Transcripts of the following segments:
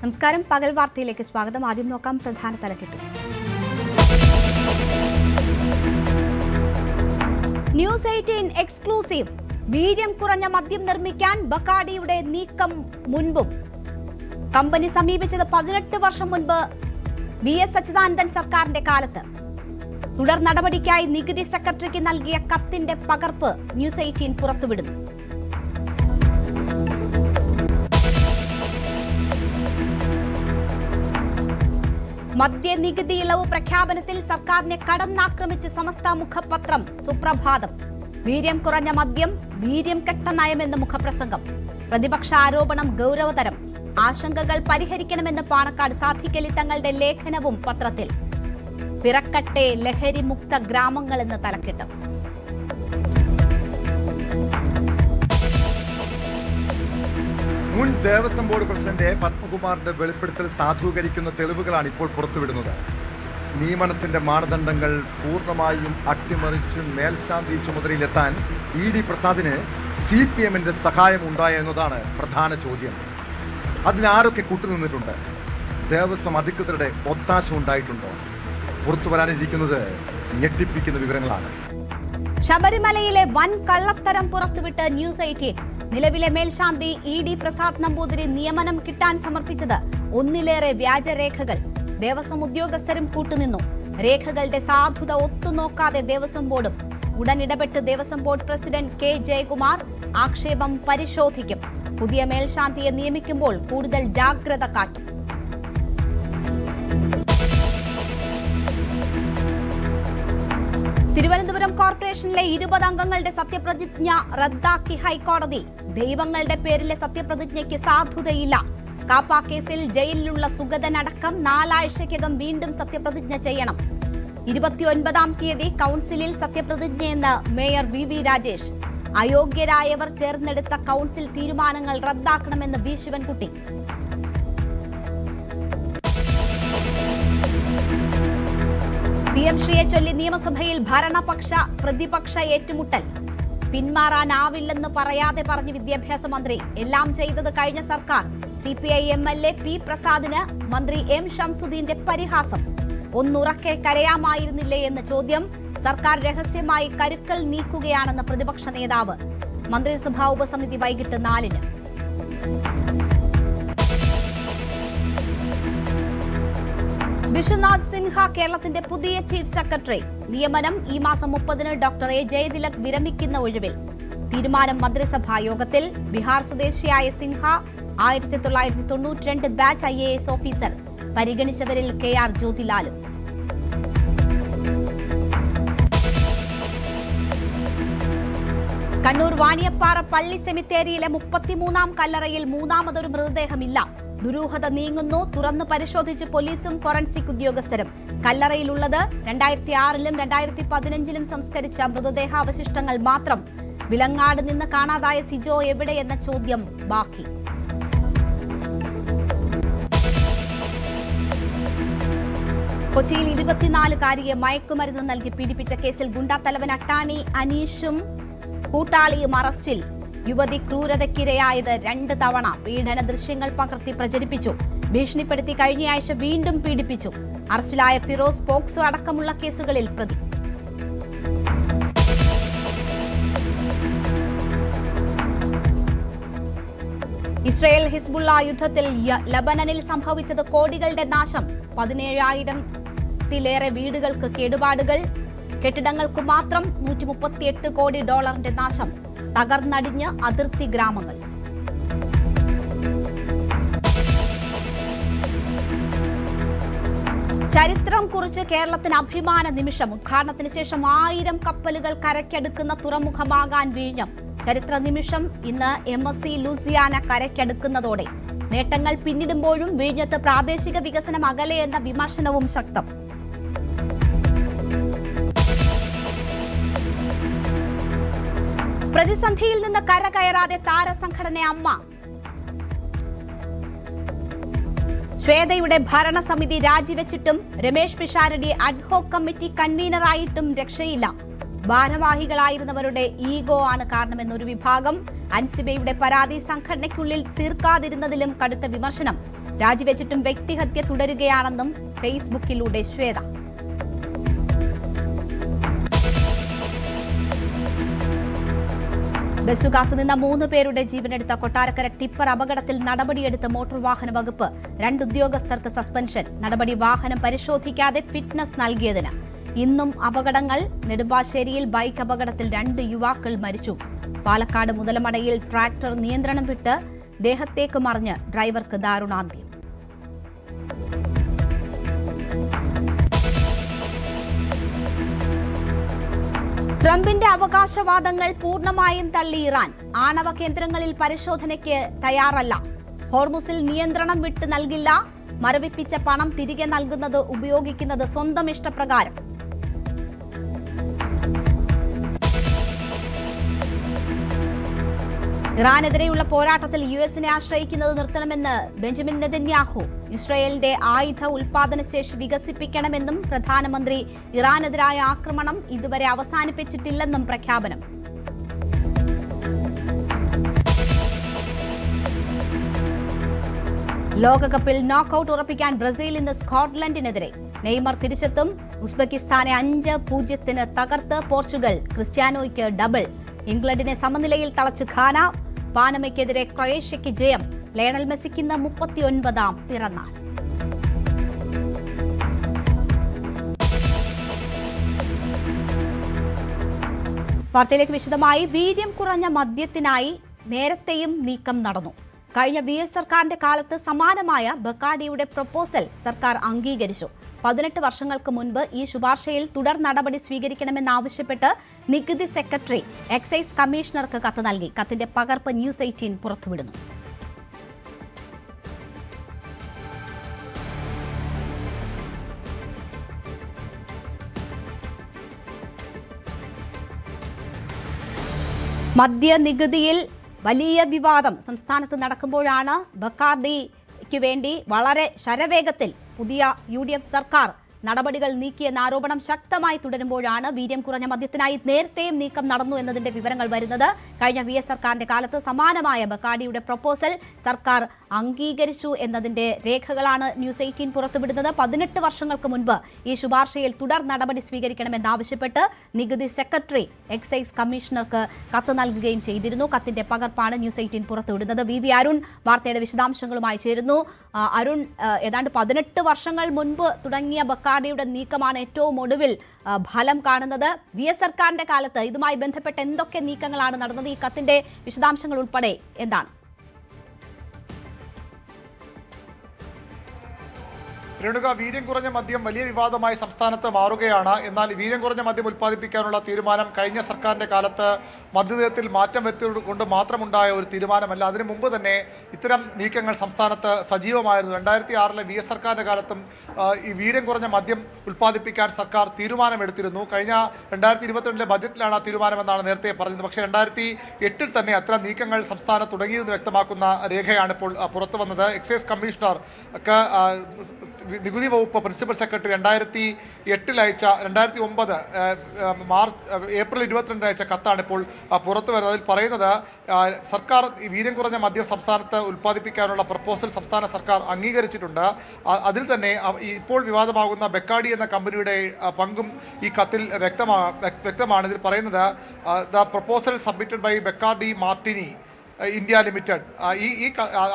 നമസ്കാരം. പകൽ വാർത്തയിലേക്ക് സ്വാഗതം. ആദ്യം നോക്കാം പ്രധാന തലക്കെട്ട്. News 18 exclusive. വീര്യം കുറഞ്ഞ മദ്യം നിർമ്മിക്കാൻ ബക്കാഡിയുടെ നീക്കം മുൻപും. കമ്പനി സമീപിച്ചത് 18 വർഷം മുൻപ് VS അച്യുതാനന്ദൻ സർക്കാരിന്റെ കാലത്ത്. തുടർ നടപടിക്കായി നികുതി സെക്രട്ടറിക്ക് നൽകിയ കത്തിന്റെ പകർപ്പ് ന്യൂസ് 18 പുറത്തുവിടുന്നു. മദ്യനികുതി ഇളവ് പ്രഖ്യാപനത്തിൽ സർക്കാരിനെ കടന്നാക്രമിച്ച് സമസ്ത മുഖപത്രം സുപ്രഭാതം. വീര്യം കുറഞ്ഞ മദ്യം, വീര്യം കെട്ട നയമെന്ന് മുഖപ്രസംഗം. പ്രതിപക്ഷ ആരോപണം ഗൌരവതരം. ആശങ്കകൾ പരിഹരിക്കണമെന്ന് പാണക്കാട് സാധിക്കലി തങ്ങളുടെ ലേഖനവും പത്രത്തിൽ. പിറക്കട്ടെ ലഹരി മുക്ത ഗ്രാമങ്ങളെന്ന് തലക്കെട്ട്. മുൻ ദേവസ്വം ബോർഡ് പ്രസിഡന്റ് പത്മകുമാറിന്റെ വെളിപ്പെടുത്തൽ സാധൂകരിക്കുന്ന തെളിവുകളാണ് ഇപ്പോൾ പുറത്തുവിടുന്നത്. നിയമനത്തിന്റെ മാനദണ്ഡങ്ങൾ പൂർണ്ണമായും അട്ടിമറിച്ച് മേൽശാന്തി ചുമതലയിലെത്താൻ ED പ്രസാദിന് CPMന്റെ സഹായം ഉണ്ടായോ എന്നതാണ് പ്രധാന ചോദ്യം. അതിനാരൊക്കെ കൂട്ടുനിന്നിട്ടുണ്ട്? ദേവസ്വം അധികൃതരുടെ ഒത്താശ ഉണ്ടായിട്ടുണ്ടോ? പുറത്തുവരാനിരിക്കുന്നത് ഞെട്ടിപ്പിക്കുന്ന വിവരങ്ങളാണ്. ശബരിമലയിലെ വൻ കള്ളത്തരം പുറത്തുവിട്ട് ന്യൂസ് 18. നിലവിലെ മേൽശാന്തി ED പ്രസാദ് നമ്പൂതിരി നിയമനം കിട്ടാൻ സമർപ്പിച്ചത് ഒന്നിലേറെ വ്യാജരേഖകൾ. ദേവസ്വം ഉദ്യോഗസ്ഥരും കൂട്ടുനിന്നു. രേഖകളുടെ സാധുത ഒത്തുനോക്കാതെ ദേവസ്വം ബോർഡും. ഉടൻ ഇടപെട്ട് Devaswom board president K Jayakumar ആക്ഷേപം പരിശോധിക്കും. പുതിയ മേൽശാന്തിയെ നിയമിക്കുമ്പോൾ കൂടുതൽ ജാഗ്രത കാട്ടും. തിരുവനന്തപുരം കോർപ്പറേഷനിലെ 20 അംഗങ്ങളുടെ സത്യപ്രതിജ്ഞ റദ്ദാക്കി ഹൈക്കോടതി. ദൈവങ്ങളുടെ പേരിലെ സത്യപ്രതിജ്ഞയ്ക്ക് സാധുതയില്ല. കാപ്പ കേസിൽ ജയിലിലുള്ള സുഗതനടക്കം 4 ആഴ്ചയ്ക്കകം വീണ്ടും സത്യപ്രതിജ്ഞ ചെയ്യണം. 29-ാം തീയതി കൌൺസിലിൽ സത്യപ്രതിജ്ഞയെന്ന് മേയർ VV രാജേഷ്. അയോഗ്യരായവർ ചേർന്നെടുത്ത കൌൺസിൽ തീരുമാനങ്ങൾ റദ്ദാക്കണമെന്ന് V ശിവൻകുട്ടി. PM ശ്രീയെ ചൊല്ലി നിയമസഭയിൽ ഭരണപക്ഷ പ്രതിപക്ഷ ഏറ്റുമുട്ടൽ. പിന്മാറാനാവില്ലെന്ന് പറയാതെ പറഞ്ഞ് വിദ്യാഭ്യാസ മന്ത്രി. എല്ലാം ചെയ്തത് കഴിഞ്ഞ സർക്കാർ. CPI MLA P പ്രസാദിന് മന്ത്രി M ഷംസുദ്ദീന്റെ പരിഹാസം. ഒന്നുറക്കെ കരയാമായിരുന്നില്ലേ എന്ന ചോദ്യം. സർക്കാർ രഹസ്യമായി കരുക്കൾ നീക്കുകയാണെന്ന് പ്രതിപക്ഷ നേതാവ്. മന്ത്രിസഭാ ഉപസമിതി വൈകിട്ട് 4-ന്. വിശ്വനാഥ് സിൻഹ കേരളത്തിന്റെ പുതിയ ചീഫ് സെക്രട്ടറി. നിയമനം ഈ മാസം 30-ന് ഡോക്ടർ A ജയതിലക് വിരമിക്കുന്ന ഒഴിവിൽ. തീരുമാനം മന്ത്രിസഭാ യോഗത്തിൽ. ബീഹാർ സ്വദേശിയായ സിൻഹ 1992 ബാച്ച് IAS ഓഫീസർ. പരിഗണിച്ചവരിൽ KR ജ്യോതിലാലും. കണ്ണൂർ വാണിയപ്പാറ പള്ളി സെമിത്തേരിയിലെ 33-ാം കല്ലറയിൽ മൂന്നാമതൊരു മൃതദേഹമില്ല. ദുരൂഹത നീങ്ങുന്നു. തുറന്നു പരിശോധിച്ച് പോലീസും ഫോറൻസിക് ഉദ്യോഗസ്ഥരും. കല്ലറയിലുള്ളത് 2006-ലും 2015-ലും സംസ്കരിച്ച മൃതദേഹാവശിഷ്ടങ്ങൾ മാത്രം. വിലങ്ങാട് നിന്ന് കാണാതായ സിജോ എവിടെയെന്ന ചോദ്യം ബാക്കി. കൊച്ചിയിൽ 24-കാരിയെ മയക്കുമരുന്ന് നൽകി പീഡിപ്പിച്ച കേസിൽ ഗുണ്ടാത്തലവൻ അട്ടാണി അനീഷും കൂട്ടാളിയും അറസ്റ്റിൽ. യുവതി ക്രൂരതയ്ക്കിരയായത് 2 തവണ. പീഡന ദൃശ്യങ്ങൾ പകർത്തി പ്രചരിപ്പിച്ചു. ഭീഷണിപ്പെടുത്തി കഴിഞ്ഞയാഴ്ച വീണ്ടും പീഡിപ്പിച്ചു. അറസ്റ്റിലായ ഫിറോസ് പോക്സോ അടക്കമുള്ള കേസുകളിൽ പ്രതി. ഇസ്രയേൽ ഹിസ്ബുള്ള യുദ്ധത്തിൽ ലബനനിൽ സംഭവിച്ചത് കോടികളുടെ നാശം. 17,000-ത്തിലേറെ വീടുകൾക്ക് കേടുപാടുകൾ. കെട്ടിടങ്ങൾക്ക് മാത്രം $138 കോടി നാശം. തകർന്നടിഞ്ഞ് അതിർത്തി ഗ്രാമങ്ങൾ. ചരിത്രം കുറിച്ച് കേരളത്തിന് അഭിമാന നിമിഷം. ഉദ്ഘാടനത്തിന് ശേഷം 1000 കപ്പലുകൾ കരയ്ക്കടുക്കുന്ന തുറമുഖമാകാൻ വിഴിഞ്ഞം. ചരിത്ര നിമിഷം ഇന്ന് MSC ലൂസിയാന കരയ്ക്കടുക്കുന്നതോടെ. നേട്ടങ്ങൾ പിന്നിടുമ്പോഴും വിഴിഞ്ഞത്ത് പ്രാദേശിക വികസനം അകലെ എന്ന വിമർശനവും ശക്തം. പ്രതിസന്ധിയിൽ നിന്ന് കരകയറാതെ താരസംഘടന അമ്മ. ശ്വേതയുടെ ഭരണസമിതി രാജിവെച്ചിട്ടും രമേശ് പിഷാരടി അഡ്ഹോക് കമ്മിറ്റി കൺവീനറായിട്ടും രക്ഷയില്ല. ഭാരവാഹികളായിരുന്നവരുടെ ഈഗോ ആണ് കാരണമെന്നൊരു വിഭാഗം. അൻസിബയുടെ പരാതി സംഘടനയ്ക്കുള്ളിൽ തീർക്കാതിരുന്നതിലും കടുത്ത വിമർശനം. രാജിവെച്ചിട്ടും വ്യക്തിഹത്യ തുടരുകയാണെന്നും ഫേസ്ബുക്കിലൂടെ ശ്വേത. ബസ് കാത്തുനിന്ന 3 പേരുടെ ജീവനെടുത്ത കൊട്ടാരക്കര ടിപ്പർ അപകടത്തിൽ നടപടിയെടുത്ത മോട്ടോർ വാഹന വകുപ്പ്. 2 ഉദ്യോഗസ്ഥർക്ക് സസ്പെൻഷൻ. നടപടി വാഹനം പരിശോധിക്കാതെ ഫിറ്റ്നസ് നൽകിയതിന്. ഇന്നും അപകടങ്ങൾ. നെടുമ്പാശ്ശേരിയിൽ ബൈക്ക് അപകടത്തിൽ 2 യുവാക്കൾ മരിച്ചു. പാലക്കാട് മുതലമടയിൽ ട്രാക്ടർ നിയന്ത്രണം വിട്ട് ദേഹത്തേക്ക് മറിഞ്ഞ് ഡ്രൈവർക്ക് ദാരുണാന്ത്യം. ട്രംപിന്റെ അവകാശവാദങ്ങൾ പൂർണ്ണമായും തള്ളി ഇറാൻ. ആണവ കേന്ദ്രങ്ങളിൽ പരിശോധനയ്ക്ക് തയ്യാറല്ല. ഹോർമുസിൽ നിയന്ത്രണം വിട്ട് നൽകില്ല. മരവിപ്പിച്ച പണം തിരികെ നൽകുന്നത് ഉപയോഗിക്കുന്നത് സ്വന്തം ഇഷ്ടപ്രകാരം. ഇറാനെതിരെയുള്ള പോരാട്ടത്തിൽ യുഎസിനെ ആശ്രയിക്കുന്നത് നിർത്തണമെന്ന് ബെഞ്ചമിൻ നെതന്യാഹു. ഇസ്രായേലിന്റെ ആയുധ ഉൽപാദന ശേഷി വികസിപ്പിക്കണമെന്നും പ്രധാനമന്ത്രി. ഇറാനെതിരായ ആക്രമണം ഇതുവരെ അവസാനിപ്പിച്ചിട്ടില്ലെന്നും പ്രഖ്യാപനം. ലോകകപ്പിൽ നോക്കൌട്ട് ഉറപ്പിക്കാൻ ബ്രസീൽ ഇന്ന് സ്കോട്ട്ലൻഡിനെതിരെ. നെയ്മർ തിരിച്ചെത്തും. ഉസ്ബെക്കിസ്ഥാനെ 5-0 തകർത്ത് പോർച്ചുഗൽ. ക്രിസ്ത്യാനോയ്ക്ക് ഡബിൾ. ഇംഗ്ലണ്ടിനെ സമനിലയിൽ തളച്ച് ഘാന. പാനമയ്ക്കെതിരെ ക്രൊയേഷ്യയ്ക്ക് ജയം. ലയണൽ മെസ്സിക്ക് ഇന്ന് 39ാം പിറന്നാൾ. വാർത്തയിലേക്ക് വിശദമായി. വീര്യം കുറഞ്ഞ മദ്യത്തിനായി നേരത്തെയും നീക്കം നടന്നു. കഴിഞ്ഞ VS സർക്കാരിന്റെ കാലത്ത് സമാനമായ ബക്കാഡിയുടെ പ്രപ്പോസൽ സർക്കാർ അംഗീകരിച്ചു. 18 വർഷങ്ങൾക്ക് മുൻപ് ഈ ശുപാർശയിൽ തുടർ നടപടി സ്വീകരിക്കണമെന്നാവശ്യപ്പെട്ട് നികുതി സെക്രട്ടറി എക്സൈസ് കമ്മീഷണർക്ക് കത്ത് നൽകി. കത്തിന്റെ പകർപ്പ് ന്യൂസ് 18 പുറത്തുവിടുന്നു. മദ്യനികുതിയിൽ വലിയ വിവാദം സംസ്ഥാനത്ത് നടക്കുമ്പോഴാണ് ബക്കാർഡിക്ക് വേണ്ടി വളരെ ശരവേഗത്തിൽ പുതിയ UDF സർക്കാർ നടപടികൾ നീക്കിയെന്ന ആരോപണം ശക്തമായി തുടരുമ്പോഴാണ് വീര്യം കുറഞ്ഞ മദ്യത്തിനായി നേരത്തെയും നീക്കം നടന്നു എന്നതിന്റെ വിവരങ്ങൾ വരുന്നത്. കഴിഞ്ഞ VS സർക്കാരിന്റെ കാലത്ത് സമാനമായ ബക്കാഡിയുടെ പ്രപ്പോസൽ സർക്കാർ അംഗീകരിച്ചു എന്നതിന്റെ രേഖകളാണ് ന്യൂസ് 18 പുറത്തുവിടുന്നത്. 18 വർഷങ്ങൾക്ക് മുൻപ് ഈ ശുപാർശയിൽ തുടർ നടപടി സ്വീകരിക്കണമെന്നാവശ്യപ്പെട്ട് നികുതി സെക്രട്ടറി എക്സൈസ് കമ്മീഷണർക്ക് കത്ത് നൽകുകയും ചെയ്തിരുന്നു. കത്തിന്റെ പകർപ്പാണ് ന്യൂസ് 18 പുറത്തുവിടുന്നത്. വി അരുൺ വാർത്തയുടെ വിശദാംശങ്ങളുമായി ചേരുന്നു. അരുൺ, ഏതാണ്ട് 18 വർഷങ്ങൾ മുൻപ് തുടങ്ങിയ ബക്കാഡിയുടെ നീക്കമാണ് ഏറ്റവും ഒടുവിൽ ഫലം കാണുന്നത്. VS സർക്കാരിന്റെ കാലത്ത് ഇതുമായി ബന്ധപ്പെട്ട് എന്തൊക്കെ നീക്കങ്ങളാണ് നടന്നത്? ഈ കത്തിന്റെ വിശദാംശങ്ങൾ ഉൾപ്പെടെ എന്താണ്? രേണുക, വീര്യം കുറഞ്ഞ മദ്യം വലിയ വിവാദമായി സംസ്ഥാനത്ത് മാറുകയാണ്. എന്നാൽ വീര്യം കുറഞ്ഞ മദ്യം ഉൽപ്പാദിപ്പിക്കാനുള്ള തീരുമാനം കഴിഞ്ഞ സർക്കാരിന്റെ കാലത്ത് മദ്യനയത്തിൽ മാറ്റം വരുത്തിയതുകൊണ്ട് മാത്രമുണ്ടായ ഒരു തീരുമാനമല്ല. അതിനു മുമ്പ് തന്നെ ഇത്തരം നീക്കങ്ങൾ സംസ്ഥാനത്ത് സജീവമായിരുന്നു. 2006 VS സർക്കാരിന്റെ കാലത്തും ഈ വീര്യം കുറഞ്ഞ മദ്യം ഉൽപ്പാദിപ്പിക്കാൻ സർക്കാർ തീരുമാനമെടുത്തിരുന്നു. കഴിഞ്ഞ 2022 ബജറ്റിലാണ് ആ തീരുമാനമെന്നാണ് നേരത്തെ പറഞ്ഞത്. പക്ഷേ 2008 തന്നെ അത്തരം നീക്കങ്ങൾ സംസ്ഥാനം തുടങ്ങിയതെന്ന് വ്യക്തമാക്കുന്ന രേഖയാണ് ഇപ്പോൾ പുറത്തു വന്നത്. എക്സൈസ് കമ്മീഷണർക്ക് നികുതി വകുപ്പ് പ്രിൻസിപ്പൽ സെക്രട്ടറി 2008 അയച്ച 2009 ഏപ്രിൽ 22 അയച്ച കത്താണ് ഇപ്പോൾ പുറത്തു വരുന്നത്. അതിൽ പറയുന്നത് സർക്കാർ വീര്യം കുറഞ്ഞ മദ്യം സംസ്ഥാനത്ത് ഉൽപ്പാദിപ്പിക്കാനുള്ള പ്രപ്പോസൽ സംസ്ഥാന സർക്കാർ അംഗീകരിച്ചിട്ടുണ്ട്. അതിൽ തന്നെ ഇപ്പോൾ വിവാദമാകുന്ന ബക്കാഡി എന്ന കമ്പനിയുടെ പങ്കും ഈ കത്തിൽ വ്യക്തമാണ്. ഇതിൽ പറയുന്നത് the proposal submitted by Bacardi Martini India limited,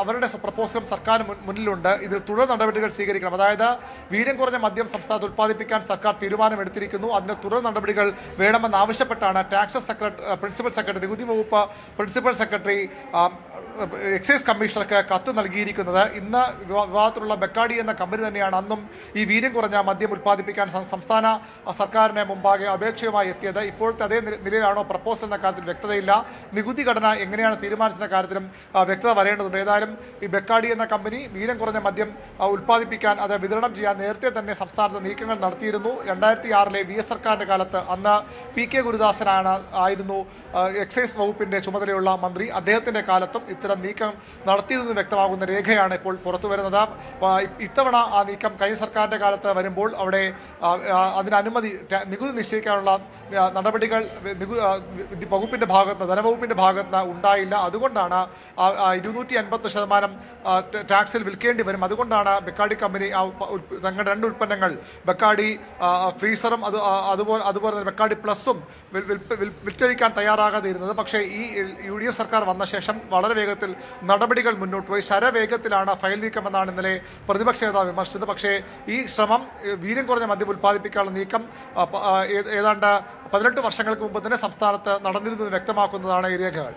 അവരുടെ പ്രപ്പോസലും സർക്കാരിന് മുന്നിലുണ്ട്. ഇതിൽ തുടർ നടപടികൾ സ്വീകരിക്കണം. അതായത് വീര്യം കുറഞ്ഞ മദ്യം സംസ്ഥാനത്ത് ഉൽപ്പാദിപ്പിക്കാൻ സർക്കാർ തീരുമാനമെടുത്തിരിക്കുന്നു. അതിന് തുടർ നടപടികൾ വേണമെന്നാവശ്യപ്പെട്ടാണ് ടാക്സസ് പ്രിൻസിപ്പൽ സെക്രട്ടറി, നികുതി വകുപ്പ് പ്രിൻസിപ്പൽ സെക്രട്ടറി എക്സൈസ് കമ്മീഷണർക്ക് കത്ത് നൽകിയിരിക്കുന്നത്. ഇന്ന് വിവാദത്തിലുള്ള ബക്കാഡി എന്ന കമ്പനി തന്നെയാണ് അന്നും ഈ വീര്യം കുറഞ്ഞ മദ്യം ഉൽപ്പാദിപ്പിക്കാൻ സംസ്ഥാന സർക്കാരിന് മുമ്പാകെ അപേക്ഷയുമായി എത്തിയത്. ഇപ്പോഴത്തെ അതേ നിലയിലാണോ പ്രപ്പോസൽ എന്ന കാര്യത്തിൽ വ്യക്തതയില്ല. നികുതി ഘടന എങ്ങനെയാണ് തീരുമാനിച്ചത് കാര്യത്തിലും വ്യക്തത വരേണ്ടതുണ്ട്. ഏതായാലും ഈ ബക്കാഡി എന്ന കമ്പനി വീര്യം കുറഞ്ഞ മദ്യം ഉൽപ്പാദിപ്പിക്കാൻ അത് വിതരണം ചെയ്യാൻ നേരത്തെ തന്നെ സംസ്ഥാനത്ത് നീക്കങ്ങൾ നടത്തിയിരുന്നു. 2006 VS സർക്കാരിന്റെ കാലത്ത് അന്ന് PK ഗുരുദാസനായിരുന്നു എക്സൈസ് വകുപ്പിന്റെ ചുമതലയുള്ള മന്ത്രി. അദ്ദേഹത്തിന്റെ കാലത്തും ഇത്തരം നീക്കം നടത്തിയിരുന്നു വ്യക്തമാകുന്ന രേഖയാണ് ഇപ്പോൾ പുറത്തു വരുന്നത്. ഇത്തവണ ആ നീക്കം കഴിഞ്ഞ സർക്കാരിൻ്റെ കാലത്ത് വരുമ്പോൾ അവിടെ അതിന് അനുമതി നികുതി നിശ്ചയിക്കാനുള്ള നടപടികൾ വകുപ്പിൻ്റെ ഭാഗത്ത് ധനവകുപ്പിൻ്റെ ഭാഗത്ത് ഉണ്ടായില്ല. അതുകൊണ്ടാണ് 250% ടാക്സിൽ വിൽക്കേണ്ടി വരും. അതുകൊണ്ടാണ് ബെക്കാഡി കമ്പനി തങ്ങളുടെ 2 ഉൽപ്പന്നങ്ങൾ ബെക്കാഡി ഫ്രീസറും അതുപോലെ തന്നെ ബെക്കാഡി പ്ലസും വിറ്റഴിക്കാൻ തയ്യാറാകാതെ ഇരുന്നത്. പക്ഷേ ഈ UDF സർക്കാർ വന്ന ശേഷം വളരെ വേഗത്തിൽ നടപടികൾ മുന്നോട്ട് പോയി. ശരവേഗത്തിലാണ് ഫയൽ നീക്കമെന്നാണ് ഇന്നലെ പ്രതിപക്ഷ നേതാവ് വിമർശിച്ചത്. പക്ഷേ ഈ ശ്രമം വീര്യം കുറഞ്ഞ മദ്യം ഉൽപ്പാദിപ്പിക്കാനുള്ള നീക്കം ഏതാണ്ട് 18 വർഷങ്ങൾക്ക് മുമ്പ് തന്നെ സംസ്ഥാനത്ത് നടന്നിരുന്നത് വ്യക്തമാക്കുന്നതാണ് ഈ രേഖകൾ.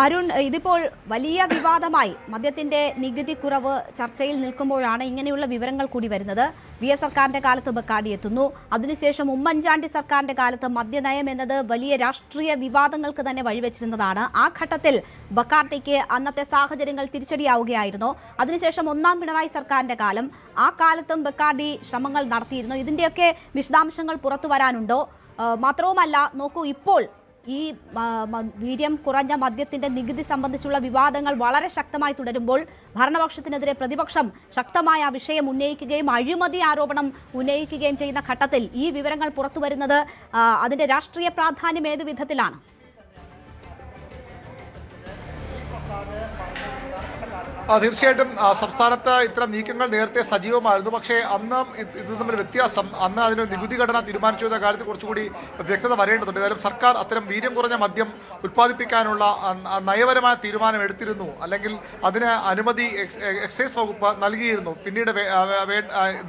അരുൺ, ഇതിപ്പോൾ വലിയ വിവാദമായി മദ്യത്തിന്റെ നികുതി കുറവ് ചർച്ചയിൽ നിൽക്കുമ്പോഴാണ് ഇങ്ങനെയുള്ള വിവരങ്ങൾ കൂടി വരുന്നത്. VS സർക്കാരിന്റെ കാലത്ത് ബെക്കാഡി എത്തുന്നു. അതിനുശേഷം ഉമ്മൻചാണ്ടി സർക്കാരിന്റെ കാലത്ത് മദ്യനയം എന്നത് വലിയ രാഷ്ട്രീയ വിവാദങ്ങൾക്ക് തന്നെ വഴിവെച്ചിരുന്നതാണ്. ആ ഘട്ടത്തിൽ ബെക്കാഡിക്ക് അന്നത്തെ സാഹചര്യങ്ങൾ തിരിച്ചടിയാവുകയായിരുന്നു. അതിനുശേഷം 1ാം പിണറായി സർക്കാരിന്റെ കാലം, ആ കാലത്തും ബെക്കാഡി ശ്രമങ്ങൾ നടത്തിയിരുന്നു. ഇതിന്റെയൊക്കെ വിശദാംശങ്ങൾ പുറത്തു വരാനുണ്ടോ? മാത്രവുമല്ല, നോക്കൂ, ഇപ്പോൾ ഈ വീര്യം കുറഞ്ഞ മദ്യത്തിന്റെ നികുതി സംബന്ധിച്ചുള്ള വിവാദങ്ങൾ വളരെ ശക്തമായി തുടരുമ്പോൾ ഭരണപക്ഷത്തിനെതിരെ പ്രതിപക്ഷം ശക്തമായ വിഷയം ഉന്നയിക്കുകയും അഴിമതി ആരോപണം ഉന്നയിക്കുകയും ചെയ്യുന്ന ഘട്ടത്തിൽ ഈ വിവരങ്ങൾ പുറത്തു വരുന്നത് അതിന്റെ രാഷ്ട്രീയ പ്രാധാന്യം ഏത് വിധത്തിലാണ്? തീർച്ചയായിട്ടും സംസ്ഥാനത്ത് ഇത്തരം നീക്കങ്ങൾ നേരത്തെ സജീവമായിരുന്നു. പക്ഷേ അന്ന് ഇത് തമ്മിൽ വ്യത്യാസം, അന്ന് അതിന് നികുതി ഘടന തീരുമാനിച്ചു എന്ന കാര്യത്തിൽ കുറച്ചുകൂടി വ്യക്തത വരേണ്ടതുണ്ട്. ഏതായാലും സർക്കാർ അത്തരം വീര്യം കുറഞ്ഞ മദ്യം ഉൽപ്പാദിപ്പിക്കാനുള്ള നയപരമായ തീരുമാനം എടുത്തിരുന്നു. അല്ലെങ്കിൽ അതിന് അനുമതി എക്സൈസ് വകുപ്പ് നൽകിയിരുന്നു. പിന്നീട്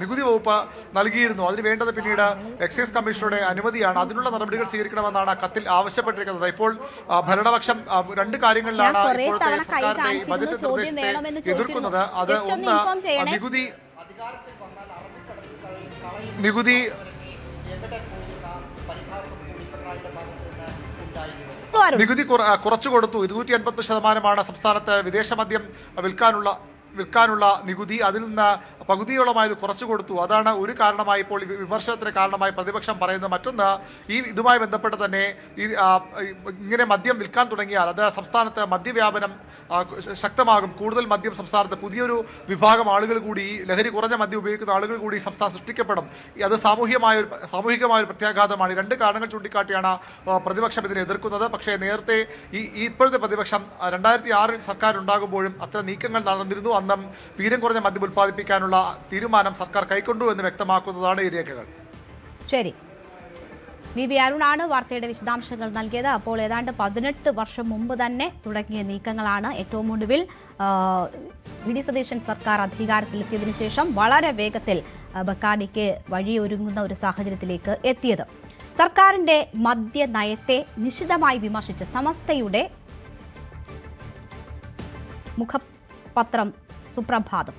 നികുതി വകുപ്പ് നൽകിയിരുന്നു. അതിന് വേണ്ടത് പിന്നീട് എക്സൈസ് കമ്മീഷണറുടെ അനുമതിയാണ്. അതിനുള്ള നടപടികൾ സ്വീകരിക്കണമെന്നാണ് കത്തിൽ ആവശ്യപ്പെട്ടിരിക്കുന്നത്. ഇപ്പോൾ ഭരണപക്ഷം 2 കാര്യങ്ങളിലാണ് ഇപ്പോഴത്തെ സർക്കാരിന്റെ ബജറ്റ് നിർദ്ദേശത്തെ എതിർക്കുന്നത്. അത് ഒന്ന്, നികുതി കുറച്ചു കൊടുത്തു. 250% സംസ്ഥാനത്ത് വിദേശ മദ്യം വിൽക്കാനുള്ള നികുതി. അതിൽ നിന്ന് പകുതിയോളമായത് കുറച്ചു കൊടുത്തു. അതാണ് ഒരു കാരണമായി ഇപ്പോൾ വിമർശനത്തിന് കാരണമായി പ്രതിപക്ഷം പറയുന്നത്. മറ്റൊന്ന്, ഇതുമായി ബന്ധപ്പെട്ട് തന്നെ ഇങ്ങനെ മദ്യം വിൽക്കാൻ തുടങ്ങിയാൽ അത് സംസ്ഥാനത്ത് മദ്യവ്യാപനം ശക്തമാകും. കൂടുതൽ മദ്യം സംസ്ഥാനത്ത് പുതിയൊരു വിഭാഗം ആളുകൾ കൂടി, ലഹരി കുറഞ്ഞ മദ്യം ഉപയോഗിക്കുന്ന ആളുകൾ കൂടി സംസ്ഥാനം സൃഷ്ടിക്കപ്പെടും. അത് സാമൂഹികമായ ഒരു പ്രത്യാഘാതമാണ്. 2 കാരണങ്ങൾ ചൂണ്ടിക്കാട്ടിയാണ് പ്രതിപക്ഷം ഇതിനെ എതിർക്കുന്നത്. പക്ഷേ നേരത്തെ ഇപ്പോഴത്തെ പ്രതിപക്ഷം 2006 സർക്കാർ ഉണ്ടാകുമ്പോഴും അത്തരം നീക്കങ്ങൾ നടന്നിരുന്നു. അന്നും വീര്യം കുറഞ്ഞ മദ്യം ഉൽപ്പാദിപ്പിക്കാനുള്ള തീരുമാനം സർക്കാർ കൈക്കൊണ്ടു എന്ന് വ്യക്തമാക്കുന്നതാണ് ഈ രേഖകൾ. ശരി, VV അരുണാണ് വാർത്തയുടെ വിശദാംശങ്ങൾ നൽകിയത്. അപ്പോൾ ഏതാണ്ട് 18 വർഷം മുമ്പ് തന്നെ തുടങ്ങിയ നീക്കങ്ങളാണ് ഏറ്റവും ഒടുവിൽ VD സതീശൻ സർക്കാർ അധികാരത്തിലെത്തിയതിനു ശേഷം വളരെ വേഗത്തിൽ ബെക്കാഡിക്ക് വഴിയൊരുങ്ങുന്ന ഒരു സാഹചര്യത്തിലേക്ക് എത്തിയത്. സർക്കാരിന്റെ മദ്യനയത്തെ നിശിതമായി വിമർശിച്ച സമസ്തയുടെ മുഖപത്രം സുപ്രഭാതം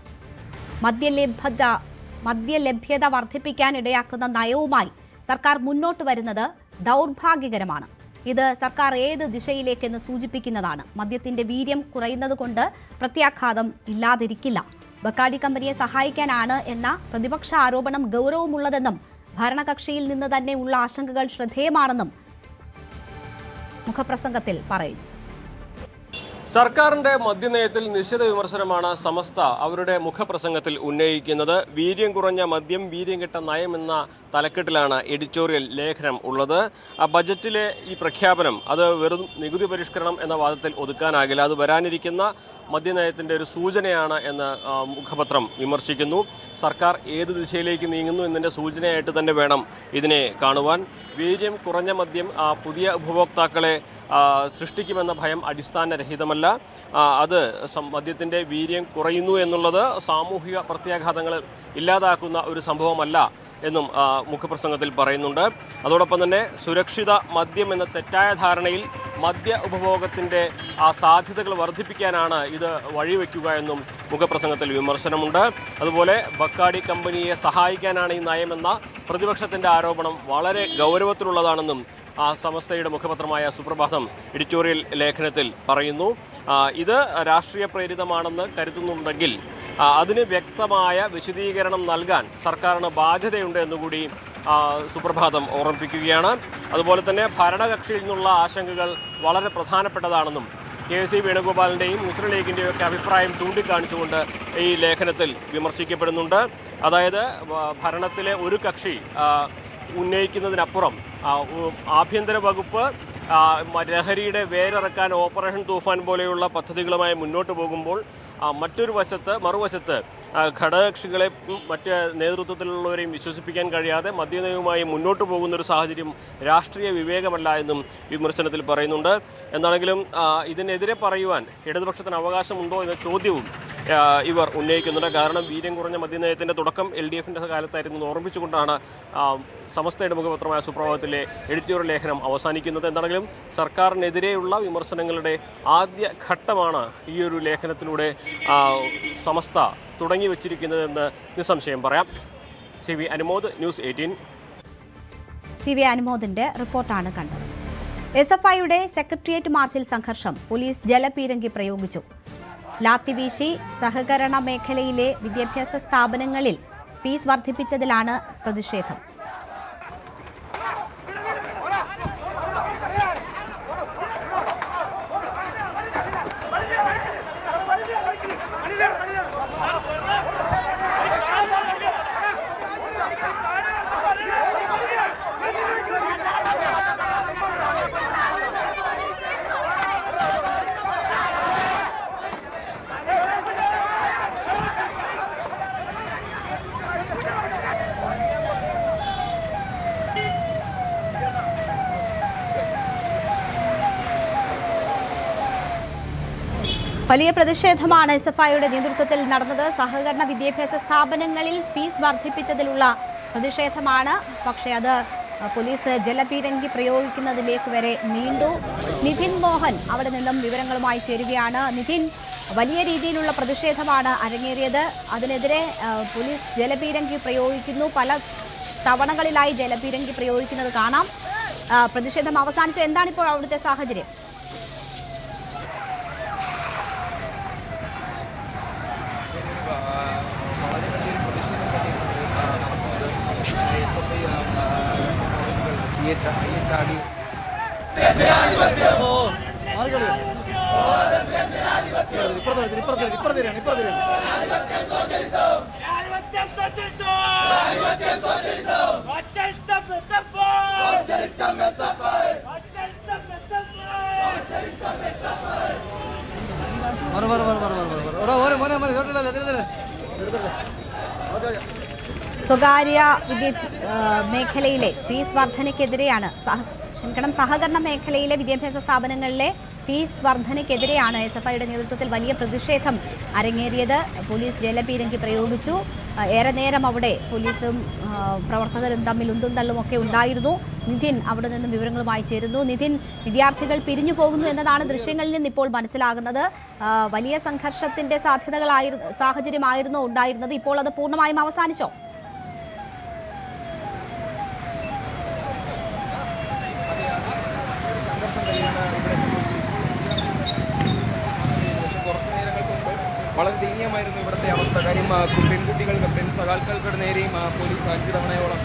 മദ്യലഭ്യത വർദ്ധിപ്പിക്കാൻ ഇടയാക്കുന്ന നയവുമായി സർക്കാർ മുന്നോട്ട് വരുന്നത് ദൗർഭാഗ്യകരമാണ്. ഇത് സർക്കാർ ഏത് ദിശയിലേക്കെന്ന് സൂചിപ്പിക്കുന്നതാണ്. മദ്യത്തിന്റെ വീര്യം കുറയുന്നത് കൊണ്ട് പ്രത്യാഘാതം ഇല്ലാതിരിക്കില്ല. ബെക്കാഡി കമ്പനിയെ സഹായിക്കാനാണ് എന്ന പ്രതിപക്ഷ ആരോപണം ഗൗരവമുള്ളതെന്നും ഭരണകക്ഷിയിൽ നിന്ന് തന്നെ ഉള്ള ആശങ്കകൾ ശ്രദ്ധേയമാണെന്നും മുഖപ്രസംഗത്തിൽ പറയുന്നു. സർക്കാരിന്റെ മദ്യനയത്തിൽ നിശ്ചിത വിമർശനമാണ് സമസ്ത അവരുടെ മുഖപ്രസംഗത്തിൽ ഉന്നയിക്കുന്നത്. വീര്യം കുറഞ്ഞ മദ്യം, വീര്യം കെട്ട നയം എന്ന തലക്കെട്ടിലാണ് എഡിറ്റോറിയൽ ലേഖനം ഉള്ളത്. ബജറ്റിലെ ഈ പ്രഖ്യാപനം അത് വെറും നികുതി പരിഷ്കരണം എന്ന വാദത്തിൽ ഒതുക്കാനാകില്ല. അത് വരാനിരിക്കുന്ന മദ്യനയത്തിൻ്റെ ഒരു സൂചനയാണ് എന്ന് മുഖപത്രം വിമർശിക്കുന്നു. സർക്കാർ ഏത് ദിശയിലേക്ക് നീങ്ങുന്നു എന്നതിൻ്റെ സൂചനയായിട്ട് തന്നെ വേണം ഇതിനെ കാണുവാൻ. വീര്യം കുറഞ്ഞ മദ്യം പുതിയ ഉപഭോക്താക്കളെ സൃഷ്ടിക്കുമെന്ന ഭയം അടിസ്ഥാനരഹിതമല്ല. അത് മദ്യത്തിൻ്റെ വീര്യം കുറയുന്നു എന്നുള്ളത് സാമൂഹിക പ്രത്യാഘാതങ്ങൾ ഇല്ലാതാക്കുന്ന ഒരു സംഭവമല്ല എന്നും മുഖപ്രസംഗത്തിൽ പറയുന്നുണ്ട്. അതോടൊപ്പം തന്നെ സുരക്ഷിത മദ്യം എന്ന തെറ്റായ ധാരണയിൽ മദ്യ ഉപഭോഗത്തിൻ്റെ സാധ്യതകൾ വർദ്ധിപ്പിക്കാനാണ് ഇത് വഴിവെക്കുക എന്നും മുഖപ്രസംഗത്തിൽ വിമർശനമുണ്ട്. അതുപോലെ ബെക്കാഡി കമ്പനിയെ സഹായിക്കാനാണ് ഈ നയമെന്ന പ്രതിപക്ഷത്തിൻ്റെ ആരോപണം വളരെ ഗൗരവത്തിലുള്ളതാണെന്നും സമസ്തയുടെ മുഖപത്രമായ സുപ്രഭാതം എഡിറ്റോറിയൽ ലേഖനത്തിൽ പറയുന്നു. ഇത് രാഷ്ട്രീയ പ്രേരിതമാണെന്ന് കരുതുന്നുണ്ടെങ്കിൽ അതിന് വ്യക്തമായ വിശദീകരണം നൽകാൻ സർക്കാരിന് ബാധ്യതയുണ്ട് എന്നുകൂടി സുപ്രഭാതം ഓർമ്മിപ്പിക്കുകയാണ്. അതുപോലെ തന്നെ ഭരണകക്ഷിയിൽ നിന്നുള്ള ആശങ്കകൾ വളരെ പ്രധാനപ്പെട്ടതാണെന്നും KC വേണുഗോപാലിൻ്റെയും മുസ്ലിം ലീഗിൻ്റെയും ഒക്കെ അഭിപ്രായം ചൂണ്ടിക്കാണിച്ചുകൊണ്ട് ഈ ലേഖനത്തിൽ വിമർശിക്കപ്പെടുന്നുണ്ട്. അതായത് ഭരണത്തിലെ ഒരു കക്ഷി ഉന്നയിക്കുന്നതിനപ്പുറം ആഭ്യന്തര വകുപ്പ് ലഹരിയുടെ വേരിറക്കാൻ ഓപ്പറേഷൻ തൂഫാൻ പോലെയുള്ള പദ്ധതികളുമായി മുന്നോട്ട് പോകുമ്പോൾ മറുവശത്ത് ഘടകകക്ഷികളെ മറ്റ് നേതൃത്വത്തിലുള്ളവരെയും വിശ്വസിപ്പിക്കാൻ കഴിയാതെ മദ്യനയവുമായി മുന്നോട്ട് പോകുന്നൊരു സാഹചര്യം രാഷ്ട്രീയ വിവേകമല്ല എന്നും വിമർശനത്തിൽ പറയുന്നുണ്ട്. എന്താണെങ്കിലും ഇതിനെതിരെ പറയുവാൻ ഇടതുപക്ഷത്തിന് അവകാശമുണ്ടോ എന്ന ചോദ്യവും ഇവർ ഉന്നയിക്കുന്നുണ്ട്. കാരണം വീര്യം കുറഞ്ഞ മദ്യനയത്തിൻ്റെ തുടക്കം LDFിൻ്റെ കാലത്തായിരുന്നു ഓർമ്മിച്ചുകൊണ്ടാണ് സമസ്തയുടെ മുഖപത്രമായ സുപ്രഭാതത്തിലെ എഡിറ്റോറിയൽ ലേഖനം അവസാനിക്കുന്നത്. എന്താണെങ്കിലും സർക്കാരിനെതിരെയുള്ള വിമർശനങ്ങളുടെ ആദ്യ ഘട്ടമാണ് ഈ ഒരു ലേഖനത്തിലൂടെ സമസ്ത തുടങ്ങി വച്ചിരിക്കുന്നതെന്ന് നിസ്സംശയം പറയാം. CV Anumod, news 18. CV അനുമോദിന്റെ റിപ്പോർട്ടാണ് കണ്ടത്. SFIയുടെ സെക്രട്ടേറിയറ്റ് മാർച്ചിൽ സംഘർഷം, പോലീസ് ജലപീരങ്കി പ്രയോഗിച്ചു. ലാത്തിവീശി സഹകരണ മേഖലയിലെ വിദ്യാഭ്യാസ സ്ഥാപനങ്ങളിൽ ഫീസ് വർദ്ധിപ്പിച്ചതിലാണ് പ്രതിഷേധം. വലിയ പ്രതിഷേധമാണ് SFIയുടെ നേതൃത്വത്തിൽ നടന്നത്. സഹകരണ വിദ്യാഭ്യാസ സ്ഥാപനങ്ങളിൽ ഫീസ് വർദ്ധിപ്പിച്ചതിലുള്ള പ്രതിഷേധമാണ്. പക്ഷേ അത് പോലീസ് ജലപീരങ്കി പ്രയോഗിക്കുന്നതിലേക്ക് വരെ നീണ്ടു. നിധിൻ മോഹൻ അവിടെ നിന്നും വിവരങ്ങളുമായി ചേരുകയാണ്. നിധിൻ, വലിയ രീതിയിലുള്ള പ്രതിഷേധമാണ് അരങ്ങേറിയത്. അതിനെതിരെ പോലീസ് ജലപീരങ്കി പ്രയോഗിക്കുന്നു. പല തവണകളിലായി ജലപീരങ്കി പ്രയോഗിക്കുന്നത് കാണാം. പ്രതിഷേധം അവസാനിച്ചു. എന്താണിപ്പോൾ അവിടുത്തെ സാഹചര്യം? സ്വകാര്യ മേഖലയിലെ ഫീസ് വർധനയ്ക്കെതിരെയാണ് സഹകരണ മേഖലയിലെ വിദ്യാഭ്യാസ സ്ഥാപനങ്ങളിലെ ഫീസ് വർധനയ്ക്കെതിരെയാണ് SFIയുടെ നേതൃത്വത്തിൽ വലിയ പ്രതിഷേധം അരങ്ങേറിയത്. പോലീസ് ജലപീരങ്കി പ്രയോഗിച്ചു. ഏറെ നേരം അവിടെ പോലീസും പ്രവർത്തകരും തമ്മിൽ ഉന്തും തള്ളുമൊക്കെ ഉണ്ടായിരുന്നു. നിധിൻ അവിടെ നിന്നും വിവരങ്ങളുമായി ചേരുന്നു. നിധിൻ, വിദ്യാർത്ഥികൾ പിരിഞ്ഞു പോകുന്നു എന്നതാണ് ദൃശ്യങ്ങളിൽ നിന്ന് ഇപ്പോൾ മനസ്സിലാകുന്നത്. വലിയ സംഘർഷത്തിന്റെ സാഹചര്യമായിരുന്നു ഉണ്ടായിരുന്നത്. ഇപ്പോൾ അത് പൂർണ്ണമായും അവസാനിച്ചോ? വളരെ ദയനീയമായിരുന്നു ഇവിടുത്തെ അവസ്ഥ. കാര്യം പെൺകുട്ടികൾക്ക് സഖാക്കൾക്ക് നേരെയും പോലീസ് 5 തവണയോളം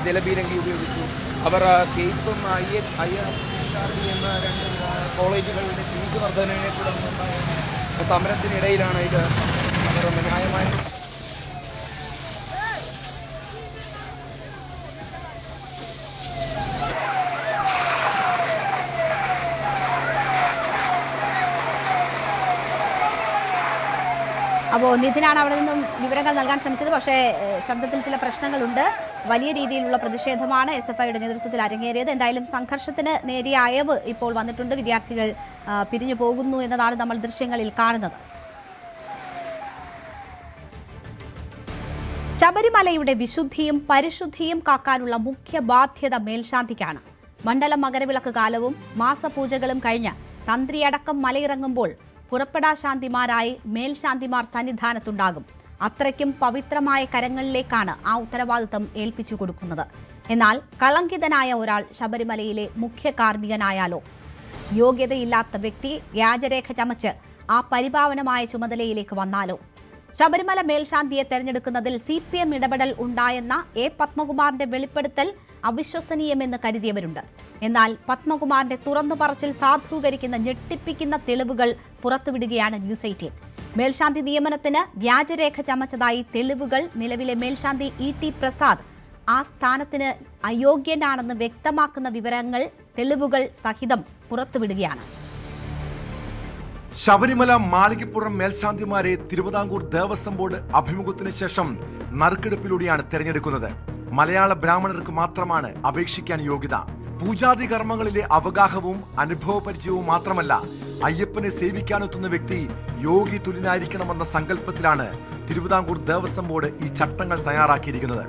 ജലപീരങ്കി ഉപയോഗിച്ചു. അവർ കേപ്പും IRD എന്ന 2 കോളേജുകളുടെ ഫീസ് വർധനയെ തുടർന്നുണ്ടായ സമരത്തിനിടയിലാണ് ഇത് അവർ ന്യായമായ അപ്പോൾ നിധിനാണ് അവിടെ നിന്നും വിവരങ്ങൾ നൽകാൻ ശ്രമിച്ചത്. പക്ഷേ ശബ്ദത്തിൽ ചില പ്രശ്നങ്ങളുണ്ട്. വലിയ രീതിയിലുള്ള പ്രതിഷേധമാണ് SFIയുടെ നേതൃത്വത്തിൽ അരങ്ങേറിയത്. എന്തായാലും സംഘർഷത്തിന് നേരിയ അയവ് ഇപ്പോൾ വന്നിട്ടുണ്ട്. വിദ്യാർത്ഥികൾ പിരിഞ്ഞു പോകുന്നു എന്നതാണ് നമ്മൾ ദൃശ്യങ്ങളിൽ കാണുന്നത്. ശബരിമലയുടെ വിശുദ്ധിയും പരിശുദ്ധിയും കാക്കാനുള്ള മുഖ്യ ബാധ്യത മേൽശാന്തിക്കാണ്. മണ്ഡല മകരവിളക്ക് കാലവും മാസപൂജകളും കഴിഞ്ഞ് തന്ത്രിയടക്കം മലയിറങ്ങുമ്പോൾ പുറപ്പെടാശാന്തിമാരായി മേൽശാന്തിമാർ സന്നിധാനത്തുണ്ടാകും. അത്രയ്ക്കും പവിത്രമായ കരങ്ങളിലേക്കാണ് ആ ഉത്തരവാദിത്തം ഏൽപ്പിച്ചു കൊടുക്കുന്നത്. എന്നാൽ കളങ്കിതനായ ഒരാൾ ശബരിമലയിലെ മുഖ്യ കാർമ്മികനായാലോ? യോഗ്യതയില്ലാത്ത വ്യക്തി വ്യാജരേഖ ചമച്ച് ആ പരിപാവനമായ ചുമതലയിലേക്ക് വന്നാലോ? ശബരിമല മേൽശാന്തിയെ തെരഞ്ഞെടുക്കുന്നതിൽ CPM ഇടപെടൽ ഉണ്ടായെന്ന A. പത്മകുമാറിന്റെ വെളിപ്പെടുത്തൽ അവിശ്വസനീയമെന്ന് കരുതിയവരുണ്ട്. എന്നാൽ പത്മകുമാറിന്റെ തുറന്നു പറച്ചിൽ സാധൂകരിക്കുന്ന ഞെട്ടിപ്പിക്കുന്ന തെളിവുകൾ പുറത്തുവിടുകയാണ് ന്യൂസ് 18. മേൽശാന്തി നിയമനത്തിന് വ്യാജരേഖ ചമച്ചതായി തെളിവുകൾ. നിലവിലെ മേൽശാന്തി E.T. പ്രസാദ് ആ സ്ഥാനത്തിന് അയോഗ്യനാണെന്ന് വ്യക്തമാക്കുന്ന വിവരങ്ങൾ തെളിവുകൾ സഹിതം പുറത്തുവിടുകയാണ്. ശബരിമല മാളികപ്പുറം മേൽശാന്തിമാരെ തിരുവിതാംകൂർ ദേവസ്വം ബോർഡ് അഭിമുഖത്തിന് ശേഷം നറുക്കെടുപ്പിലൂടെയാണ് തെരഞ്ഞെടുക്കുന്നത്. മലയാള ബ്രാഹ്മണർക്ക് മാത്രമാണ് അപേക്ഷിക്കാൻ യോഗ്യത. പൂജാതി കർമ്മങ്ങളിലെ അവഗാഹവും അനുഭവ പരിചയവും മാത്രമല്ല, അയ്യപ്പനെ സേവിക്കാനെത്തുന്ന വ്യക്തി യോഗി തുല്യനായിരിക്കണമെന്ന സങ്കല്പത്തിലാണ് തിരുവിതാംകൂർ ദേവസ്വം ബോർഡ് ഈ ചട്ടങ്ങൾ തയ്യാറാക്കിയിരിക്കുന്നത്.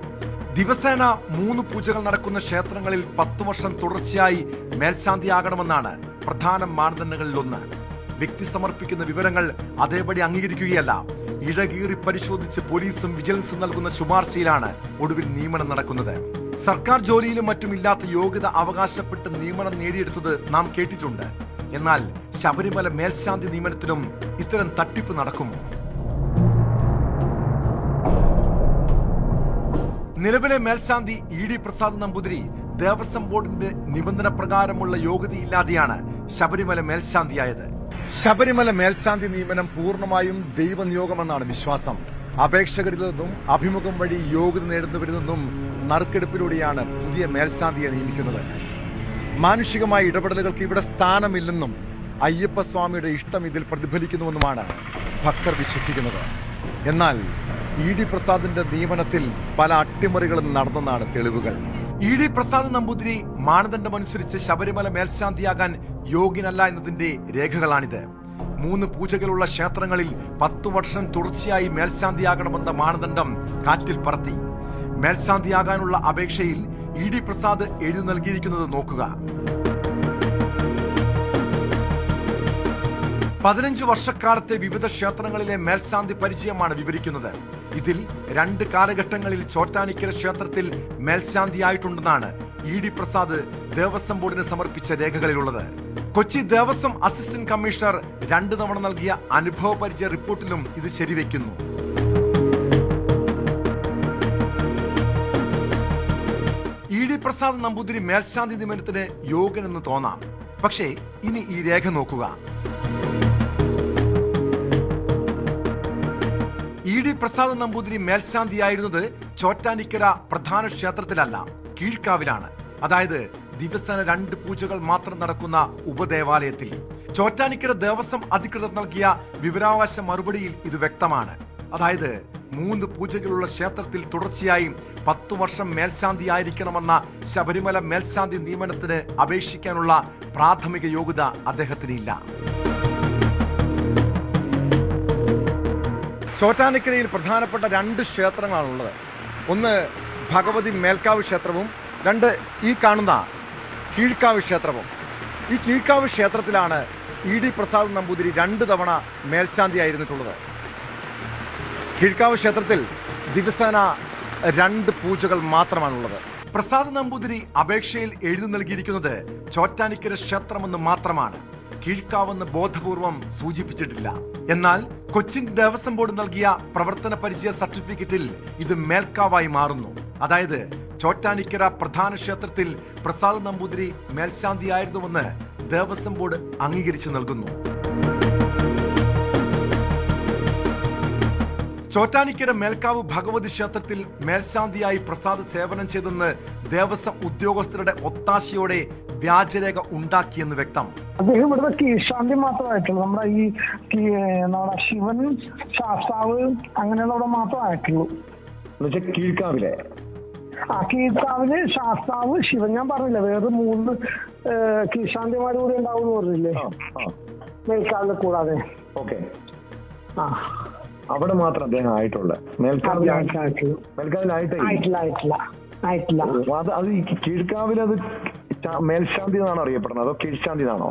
ദിവസേന 3 പൂജകൾ നടക്കുന്ന ക്ഷേത്രങ്ങളിൽ 10 വർഷം തുടർച്ചയായി മേൽശാന്തിയാകണമെന്നാണ് പ്രധാന മാനദണ്ഡങ്ങളിലൊന്ന്. വ്യക്തി സമർപ്പിക്കുന്ന വിവരങ്ങൾ അതേപടി അംഗീകരിക്കുകയല്ല, ഇഴകീറി പരിശോധിച്ച് പോലീസും വിജിലൻസും നൽകുന്ന ശുപാർശയിലാണ് ഒടുവിൽ നിയമനം നടക്കുന്നത്. സർക്കാർ ജോലിയിലും മറ്റും ഇല്ലാത്ത യോഗ്യത അവകാശപ്പെട്ട് നിയമനം നേടിയെടുത്തത് നാം കേട്ടിട്ടുണ്ട്. എന്നാൽ ശബരിമല മേൽശാന്തി നിയമനത്തിലും ഇത്തരം തട്ടിപ്പ് നടക്കുമോ? നിലവിലെ മേൽശാന്തി E.D. പ്രസാദ് നമ്പൂതിരി ദേവസ്വം ബോർഡിന്റെ നിബന്ധന പ്രകാരമുള്ള യോഗ്യതയില്ലാതെയാണ് ശബരിമല മേൽശാന്തിയായത്. ശബരിമല മേൽശാന്തി നിയമനം പൂർണ്ണമായും ദൈവനിയോഗമെന്നാണ് വിശ്വാസം. അപേക്ഷകരിൽ നിന്നും അഭിമുഖം വഴി യോഗ്യത നേടുന്നവരിൽ നിന്നും നറുക്കെടുപ്പിലൂടെയാണ് പുതിയ മേൽശാന്തിയെ നിയമിക്കുന്നത്. മാനുഷികമായ ഇടപെടലുകൾക്ക് ഇവിടെ സ്ഥാനമില്ലെന്നും അയ്യപ്പസ്വാമിയുടെ ഇഷ്ടം ഇതിൽ പ്രതിഫലിക്കുന്നുവെന്നുമാണ് ഭക്തർ വിശ്വസിക്കുന്നത്. എന്നാൽ E.D. പ്രസാദിന്റെ നിയമനത്തിൽ പല അട്ടിമറികളും നടന്നെന്നാണ് തെളിവുകൾ. E.D. പ്രസാദ് നമ്പൂതിരി മാനദണ്ഡമനുസരിച്ച് ശബരിമല മേൽശാന്തിയാകാൻ യോഗ്യനല്ല എന്നതിന്റെ രേഖകളാണിത്. 3 പൂജകളുള്ള ക്ഷേത്രങ്ങളിൽ 10 വർഷം തുടർച്ചയായി മേൽശാന്തിയാകണമെന്ന മാനദണ്ഡം കാറ്റിൽ പറത്തി. മേൽശാന്തിയാകാനുള്ള അപേക്ഷയിൽ E.D. പ്രസാദ് എഴുതി നൽകിയിരിക്കുന്നത് നോക്കുക. 15 വർഷക്കാലത്തെ വിവിധ ക്ഷേത്രങ്ങളിലെ മേൽശാന്തി പരിചയമാണ് വിവരിക്കുന്നത്. ഇതിൽ 2 കാലഘട്ടങ്ങളിൽ ചോറ്റാനിക്കര ക്ഷേത്രത്തിൽ മേൽശാന്തിയായിട്ടുണ്ടെന്നാണ് E.D. പ്രസാദ് ദേവസ്വം ബോർഡിന് സമർപ്പിച്ച രേഖകളിലുള്ളത്. കൊച്ചി ദേവസ്വം അസിസ്റ്റന്റ് കമ്മീഷണർ 2 തവണ നൽകിയ അനുഭവ പരിചയ റിപ്പോർട്ടിലും ഇത് ശരിവെക്കുന്നു. E.D. പ്രസാദ് നമ്പൂതിരി മേൽശാന്തി നിയമനത്തിന് യോഗ്യനെന്ന് തോന്നാം. പക്ഷേ ഇനി ഈ രേഖ നോക്കുക. E.D. പ്രസാദ് നമ്പൂതിരി മേൽശാന്തിയായിരുന്നത് ചോറ്റാനിക്കര പ്രധാന ക്ഷേത്രത്തിലല്ല, കീഴ്ക്കാവിലാണ്. അതായത് ദിവസേന 2 പൂജകൾ മാത്രം നടക്കുന്ന ഉപദേവാലയത്തിൽ. ചോറ്റാനിക്കര ദേവസ്വം അധികൃതർ നൽകിയ വിവരാവകാശ മറുപടിയിൽ ഇത് വ്യക്തമാണ്. അതായത് 3 പൂജകളുള്ള ക്ഷേത്രത്തിൽ തുടർച്ചയായി 10 വർഷം മേൽശാന്തിയായിരിക്കണമെന്ന ശബരിമല മേൽശാന്തി നിയമനത്തിന് അപേക്ഷിക്കാനുള്ള പ്രാഥമിക യോഗ്യത അദ്ദേഹത്തിനില്ല. ചോറ്റാനിക്കരയിൽ പ്രധാനപ്പെട്ട 2 ക്ഷേത്രങ്ങളാണുള്ളത്. ഒന്ന് ഭഗവതി മേൽക്കാവ് ക്ഷേത്രവും 2 ഈ കാണുന്ന കീഴ്ക്കാവ് ക്ഷേത്രവും. ഈ കീഴ്ക്കാവ് ക്ഷേത്രത്തിലാണ് E.D. പ്രസാദ് നമ്പൂതിരി 2 തവണ മേൽശാന്തിയായിരുന്നിട്ടുള്ളത്. കീഴ്ക്കാവ് ക്ഷേത്രത്തിൽ ദിവസേന 2 പൂജകൾ മാത്രമാണുള്ളത്. പ്രസാദ് നമ്പൂതിരി അപേക്ഷയിൽ എഴുതി നൽകിയിരിക്കുന്നത് ചോറ്റാനിക്കര ക്ഷേത്രമെന്ന് മാത്രമാണ്, കീഴ്ക്കാവെന്ന് ബോധപൂർവം സൂചിപ്പിച്ചിട്ടില്ല. എന്നാൽ കൊച്ചിൻ ദേവസ്വം ബോർഡ് നൽകിയ പ്രവർത്തന പരിചയ സർട്ടിഫിക്കറ്റിൽ ഇത് മേൽക്കാവായി മാറുന്നു. അതായത് ചോറ്റാനിക്കര പ്രധാന ക്ഷേത്രത്തിൽ പ്രസാദ് നമ്പൂതിരി മേൽശാന്തിയായിരുന്നുവെന്ന് ദേവസ്വം ബോർഡ് അംഗീകരിച്ചു നൽകുന്നു. ചോറ്റാനിക്കര മേൽക്കാവ് ഭഗവതി ക്ഷേത്രത്തിൽ മേൽശാന്തിയായി പ്രസാദ് സേവനം ചെയ്തെന്ന് ദേവസ്വം ഉദ്യോഗസ്ഥരുടെ ഒത്താശയോടെ വ്യാജരേഖ ഉണ്ടാക്കിയെന്ന് വ്യക്തം. അദ്ദേഹം ഇവിടുത്തെ കീഴ്ശാന്തി മാത്രമായിട്ടുള്ളൂ. നമ്മുടെ നമ്മുടെ ശിവൻ ശാസ്താവ് അങ്ങനെയുള്ളവിടെ മാത്രമായിട്ടുള്ളൂ. കീഴ്ക്കാവിലെ കീഴ്ക്കാവില് ശാസ്താവ് ശിവൻ, ഞാൻ പറഞ്ഞില്ല വേറെ 3 കീഴ്ശാന്തിമാർ കൂടി ഉണ്ടാവും എന്ന് പറഞ്ഞില്ലേ മേൽക്കാവിലെ കൂടാതെ. ഓക്കെ, ആ അവിടെ മാത്രം അദ്ദേഹം ആയിട്ടുള്ള ആയിട്ടില്ല. അത് ഈ കീഴ്ക്കാവിൽ അത് മേൽശാന്തി എന്നാണോ അറിയപ്പെടുന്നത്, അതോ കീഴ്ശാന്തി എന്നാണോ?